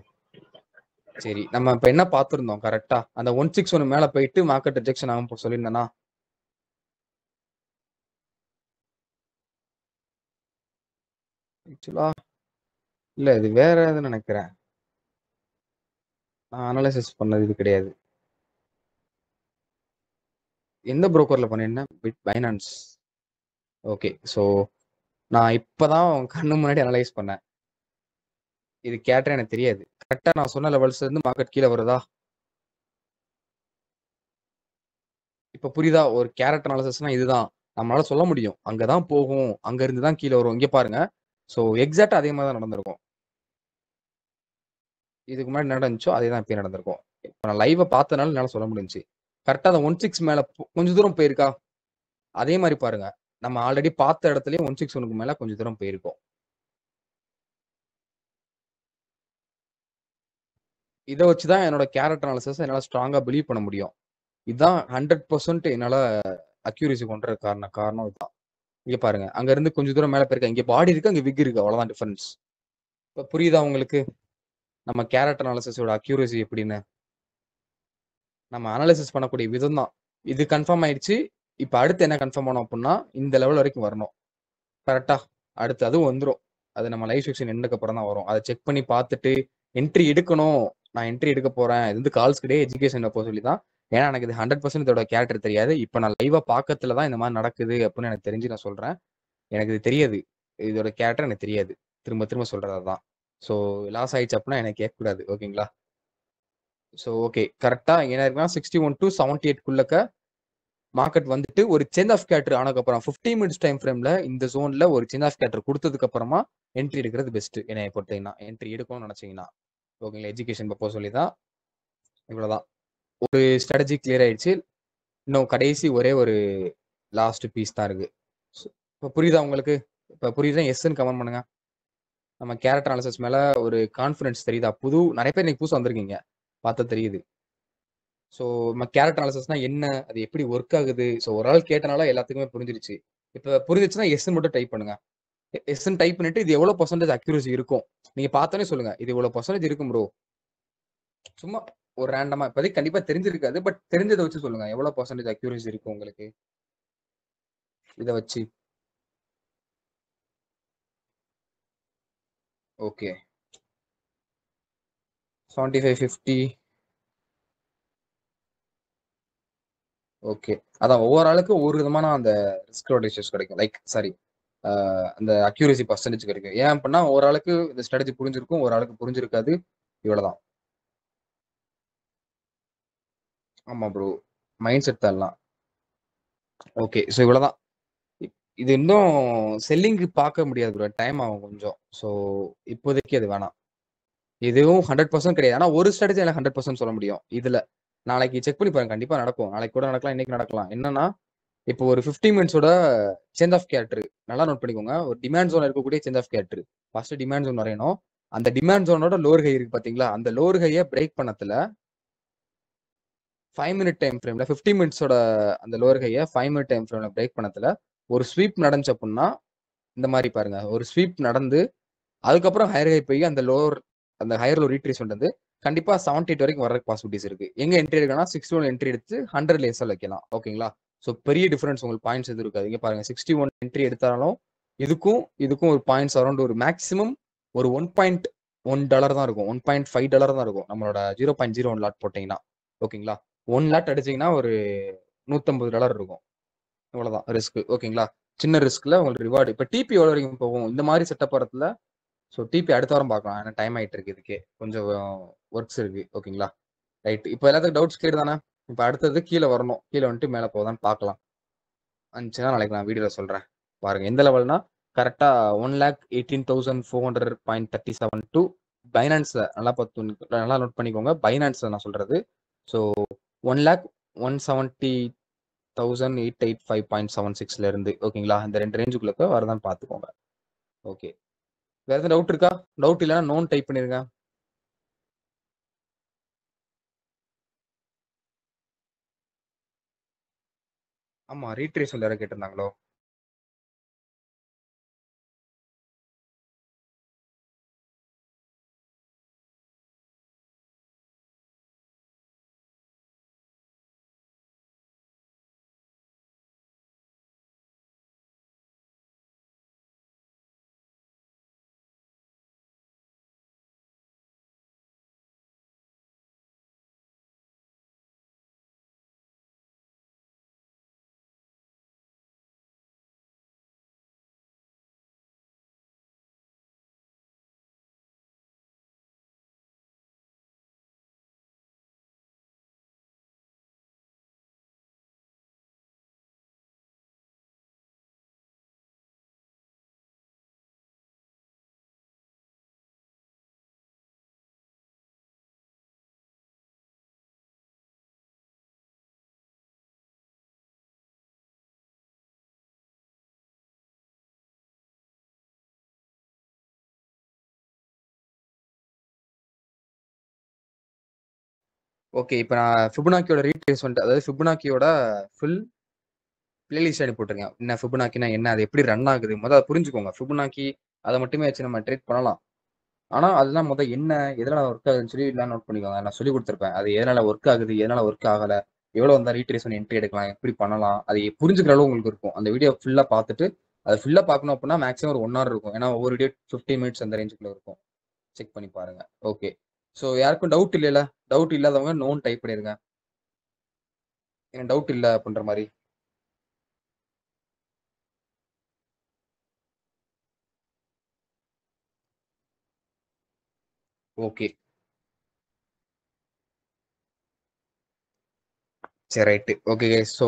சரி, நம்ம இப்ப என்ன பார்த்திருந்தோம் கரெக்டா? அந்த 161 மேல போயிட்டு மார்க்கெட் ரிஜெக்ஷன் ஆகும் சொல்லியிருந்தேனா? ஆக்சுவலா இல்ல, இது வேற எதுன்னு நினைக்கிறேன். நான் அனாலிசிஸ் பண்ணது இது கிடையாது. எந்த புரோக்கர்ல பண்ணிருந்தேன்? பைனான்ஸ். ஓகே, ஸோ நான் இப்பதான் கண்ணு முன்னாடி அனலைஸ் பண்ணேன். இது கேட்டா எனக்கு தெரியாது. கரெக்டா நான் சொன்ன லெவல்ஸ்ல இருந்து மார்க்கெட் கீழே வருதா? இப்ப புரியுதா? ஒரு கேரக்டர் அனாலிசிஸ்னா இதுதான். நம்மளால சொல்ல முடியும் அங்கதான் போகும், அங்க இருந்து தான் கீழே வரும். இங்க பாருங்க. ஸோ எக்ஸாக்டா அதே மாதிரி தான் நடந்திருக்கும். இதுக்கு முன்னாடி நடந்துச்சோ அதே தான் இப்பயும் நடந்திருக்கும். இப்போ நான் லைவை பார்த்தனால என்னால சொல்ல முடிஞ்சுச்சு. கரெக்டா அந்த 16 மேல கொஞ்சம் தூரம் போயிருக்கா? அதே மாதிரி பாருங்க, நம்ம ஆல்ரெடி பார்த்த இடத்துலயே 161க்கு மேல கொஞ்சம் தூரம் போயிருக்கோம். இதை வச்சுதான் என்னோட கேரக்டர் அனாலிசிஸ் என்னால ஸ்ட்ராங்கா பிலீவ் பண்ண முடியும். இதுதான் 100% என்னால அக்யூரேசி கொண்டு காரணம் இதுதான். இங்க பாருங்க, அங்க இருந்து கொஞ்சம் தூரம் மேல போயிருக்க. இங்க பாடி இருக்கு, அங்க விக் இருக்கு, அவ்வளவுதான் டிஃபரன்ஸ். இப்ப புரியுதா உங்களுக்கு நம்ம கேரக்டர் அனாலிசிஸோட அக்யூரேசி எப்படின்னு? நம்ம அனாலிசிஸ் பண்ணக்கூடிய விதம் தான். இது கன்ஃபார்ம் ஆயிடுச்சு. இப்ப அடுத்து என்ன கன்ஃபார்ம் ஆனோம் அப்படின்னா இந்த லெவல் வரைக்கும் வரணும். கரெக்டா? அடுத்து அதுவும் வந்துடும். அது நம்ம லைவ் செக்ஷன் எண்டுக்கு அப்புறம் தான் வரும். அதை செக் பண்ணி பார்த்துட்டு என்ட்ரி எடுக்கணும். நான் என்ட்ரி எடுக்க போறேன். இது வந்து கால்ஸ் கிடையாது, எஜுகேஷன் போக சொல்லி தான். ஏன்னா எனக்கு இது 100% இதோட கேரக்டர் தெரியாது. இப்போ நான் லைவா பார்க்கறதுல தான் இந்த மாதிரி நடக்குது அப்படின்னு எனக்கு தெரிஞ்சு நான் சொல்றேன். எனக்கு இது தெரியாது, இதோட கேரக்டர் எனக்கு தெரியாது. திரும்ப திரும்ப சொல்றது அதுதான். ஸோ லாஸ் ஆயிடுச்சு அப்படின்னா எனக்கு கேட்கக்கூடாது. ஓகேங்களா? ஸோ ஓகே, கரெக்டா என்ன இருக்குன்னா 61 to 78க்குள்ளக்க மார்க்கெட் வந்துட்டு ஒரு சேஞ்ச் ஆஃப் கேரக்டர் ஆனதுக்கப்புறம் 15 மினிட்ஸ் டைம் ஃப்ரேம்ல இந்த ஜோன்ல ஒரு சேஞ்ச் ஆஃப் கேரக்டர் கொடுத்ததுக்கு அப்புறமா என்ட்ரி எடுக்கிறது பெஸ்ட். என்னை பொறுத்தீங்கன்னா என்ட்ரி எடுக்கணும்னு நினைச்சீங்கன்னா. ஓகேங்களா? எஜுகேஷன் பப்போ சொல்லி தான். இவ்வளவுதான். ஒரு ஸ்ட்ராட்டஜி கிளியர் ஆயிடுச்சு. இன்னும் கடைசி ஒரே ஒரு லாஸ்ட் பீஸ் தான் இருக்கு. இப்போ புரியுதா உங்களுக்கு? இப்போ புரியுதா? எஸ்ன்னு கமெண்ட் பண்ணுங்க. நம்ம கேரக்டர் அனாலிசிஸ் மேல ஒரு கான்ஃபிடன்ஸ் தெரியுதா? நிறைய பேர் இன்னைக்கு புதுசா வந்திருக்கீங்க, பார்த்தா தெரியுது. ஸோ நம்ம கேரக்டர் அனாலிசிஸ்னா என்ன, அது எப்படி ஒர்க் ஆகுது? ஸோ ஒரு ஆள் கேட்டனால எல்லாத்துக்குமே புரிஞ்சிருச்சு. இப்போ புரிஞ்சிச்சுன்னா எஸ்ன்னு மட்டும் டைப் பண்ணுங்க. எஸ்ன்னு டைப் பண்ணிட்டு இது எவ்வளவு பர்சன்டேஜ் அக்யூரசி இருக்கும் நீங்க பார்த்தோன்னே சொல்லுங்க. இது இவ்வளவு பர்சன்டேஜ் இருக்கும் ப்ரோ. சும்மா ஒரு ரேண்டமா இப்போதைக்கு கண்டிப்பா தெரிஞ்சிருக்காது, பட் தெரிஞ்சதை வச்சு சொல்லுங்க. எவ்வளவு பர்சன்டேஜ் அக்யூரசி இருக்கும் உங்களுக்கு இதை வச்சு? ஓகே, 75 50. ஓகே, அதான் ஒவ்வொரு ஆளுக்கும் ஒவ்வொரு விதமான அந்த ரிஸ்க் ரேஷியோஸ் கிடைக்கும். லைக் சாரி, அந்த அக்யூரசி பர்சன்டேஜ் கிடைக்கும். ஏன் அப்படின்னா ஒரு ஆளுக்கு இந்த ஸ்ட்ராட்டஜி புரிஞ்சிருக்கும், ஒரு ஆளுக்கு புரிஞ்சிருக்காது. இவ்வளவுதான். ஆமா ப்ரோ, மைண்ட் செட் தான். ஓகே, ஸோ இவ்வளவுதான். இது இன்னும் செல்லிங்க்கு பார்க்க முடியாது ப்ரோ, டைம் ஆகும் கொஞ்சம். ஸோ இப்போதைக்கு அது வேணாம். இதுவும் 100% கிடையாது. ஆனா ஒரு ஸ்ட்ராட்டஜியால 100% சொல்ல முடியும். இதுல நாளைக்கு செக் பண்ணி பாருங்க, கண்டிப்பா நடக்கும். நாளைக்கு கூட நடக்கலாம், இன்னைக்கு நடக்கலாம். என்னன்னா இப்போ ஒரு 50 மினிட்ஸோட சேஞ்ச் ஆஃப் கேரக்டர் நல்லா நோட் பண்ணிக்கோங்க. ஒரு டிமாண்ட் ஜோன் இருக்கக்கூடிய change of character first demand zone வரையணும். அந்த டிமாண்ட் ஜோனோட லோவர் ஹை இருக்கு பாத்தீங்களா, அந்த லோவர் ஹையை பிரேக் பண்ணத்துல 5 மினிட் டைம் ஃப்ரேம்ல 50 மினிட்ஸோட அந்த லோவர் ஹையை 5 மினிட் டைம் ஃப்ரேம்ல பிரேக் பண்ணத்துல ஒரு ஸ்வீப் நடந்துச்சு அப்படின்னா இந்த மாதிரி பாருங்க, ஒரு ஸ்வீப் நடந்து அதுக்கப்புறம் ஹையர் ஹை போய் அந்த ஹையர் லோ ரீட்ரேஸ்மெண்ட் வந்து கண்டிப்பா 78 வரைக்கும் வர பாசிபிலிட்டிஸ் இருக்கு. எங்க என்ட்ரி எடுக்கனா 61 என்ட்ரி எடுத்து 100 எஸ்எல் வைக்கலாம். ஓகேங்களா? ஸோ பெரிய டிஃபரன்ஸ் உங்களுக்கு பாயிண்ட்ஸ் எதுவும் இருக்காது. இங்க பாருங்க 61 என்ட்ரி எடுத்தாலும் இதுக்கும் ஒரு பாயிண்ட்ஸ் அரௌண்ட் ஒரு மேக்ஸிமம் ஒரு $1.1 தான் இருக்கும், $1.5 தான் இருக்கும் நம்மளோட 0.01 லாட் போட்டீங்கன்னா. ஓகேங்களா? 1 லாட் அடிச்சீங்கன்னா ஒரு $150 இருக்கும். இவ்வளவுதான் ரிஸ்க். ஓகேங்களா? சின்ன ரிஸ்க்ல உங்களுக்கு ரிவார்டு. இப்போ டிபி எவ்வளோ வரைக்கும் போகும் இந்த மாதிரி செட்டப் வரத்துல? ஸோ டிபி அடுத்த வாரம் பார்க்கலாம். ஏன்னா டைம் ஆயிட்டு இருக்கு, இதுக்கே கொஞ்சம் ஒர்க்ஸ் இருக்கு. ஓகேங்களா? ரைட். இப்போ எல்லாத்துக்கும் டவுட்ஸ் கிளியர் தானே? இப்போ அடுத்தது கீழே வரணும், கீழே வந்துட்டு மேலே போதான்னு பார்க்கலாம். வந்துச்சுன்னா நாளைக்கு நான் வீடியோவில் சொல்கிறேன். பாருங்க எந்த லெவல்னா கரெக்டாக 1,18,400.37 டு பைனான்ஸில் நல்லா நோட் பண்ணிக்கோங்க. பைனான்ஸில் நான் சொல்கிறது. ஸோ 1,170,885.76 இருந்து. ஓகேங்களா? இந்த 2 ரேஞ்சுக்குள்ள வரதான் பார்த்துக்கோங்க. ஓகே, வேற எதாவது டவுட் இருக்கா? டவுட் இல்லைன்னா நோன் டைப் பண்ணிருங்க. ஆமா, ரீட்ரேஸ் யாரும் கேட்டிருந்தாங்களோ? ஓகே, இப்போ நான் ஃபிபனாக்கியோட ரீட்ரேஸ்மெண்ட், அதாவது ஃபிபனாக்கியோட ஃபுல் பிளேலிஸ்ட் அனுப்பி போட்டிருக்கேன். என்ன ஃபிபனாக்கினா என்ன, அது எப்படி ரன் ஆகுது முதல்ல அதை புரிஞ்சுக்கோங்க. ஃபிபனாக்கி அதை மட்டுமே வச்சு நம்ம ட்ரேட் பண்ணலாம். ஆனால் அதெல்லாம் முதல் என்ன எதனால் ஒர்க் ஆகுதுன்னு சொல்லி எல்லாம் நோட் பண்ணிக்கோங்க. நான் சொல்லி கொடுத்துருப்பேன் அது எதனால் ஒர்க் ஆகுது, எதனால் ஒர்க் ஆகலை, எவ்வளோ வந்தால் ரீட்ரேஸ்மெண்ட் என்ட்ரி எடுக்கலாம், எப்படி பண்ணலாம், அது புரிஞ்சுக்கிற அளவு உங்களுக்கு இருக்கும். அந்த வீடியோ ஃபுல்லாக பார்த்துட்டு அது ஃபுல்லாக பார்க்கணும் அப்படின்னா மேக்ஸிமம் ஒரு 1 hour இருக்கும். ஏன்னா ஒவ்வொரு வீடியோ 15 மினிட்ஸ் அந்த ரேஞ்சுக்குள்ள இருக்கும். செக் பண்ணி பாருங்க. ஓகே, ஸோ யாருக்கும் டவுட் இல்லைல்ல? டவுட் இல்லாதவங்க நோன் டைப் பண்ணிருங்க. எனக்கு டவுட் இல்லை அப்படின்ற மாதிரி. ஓகே, சரி ரைட்டு. Okay, so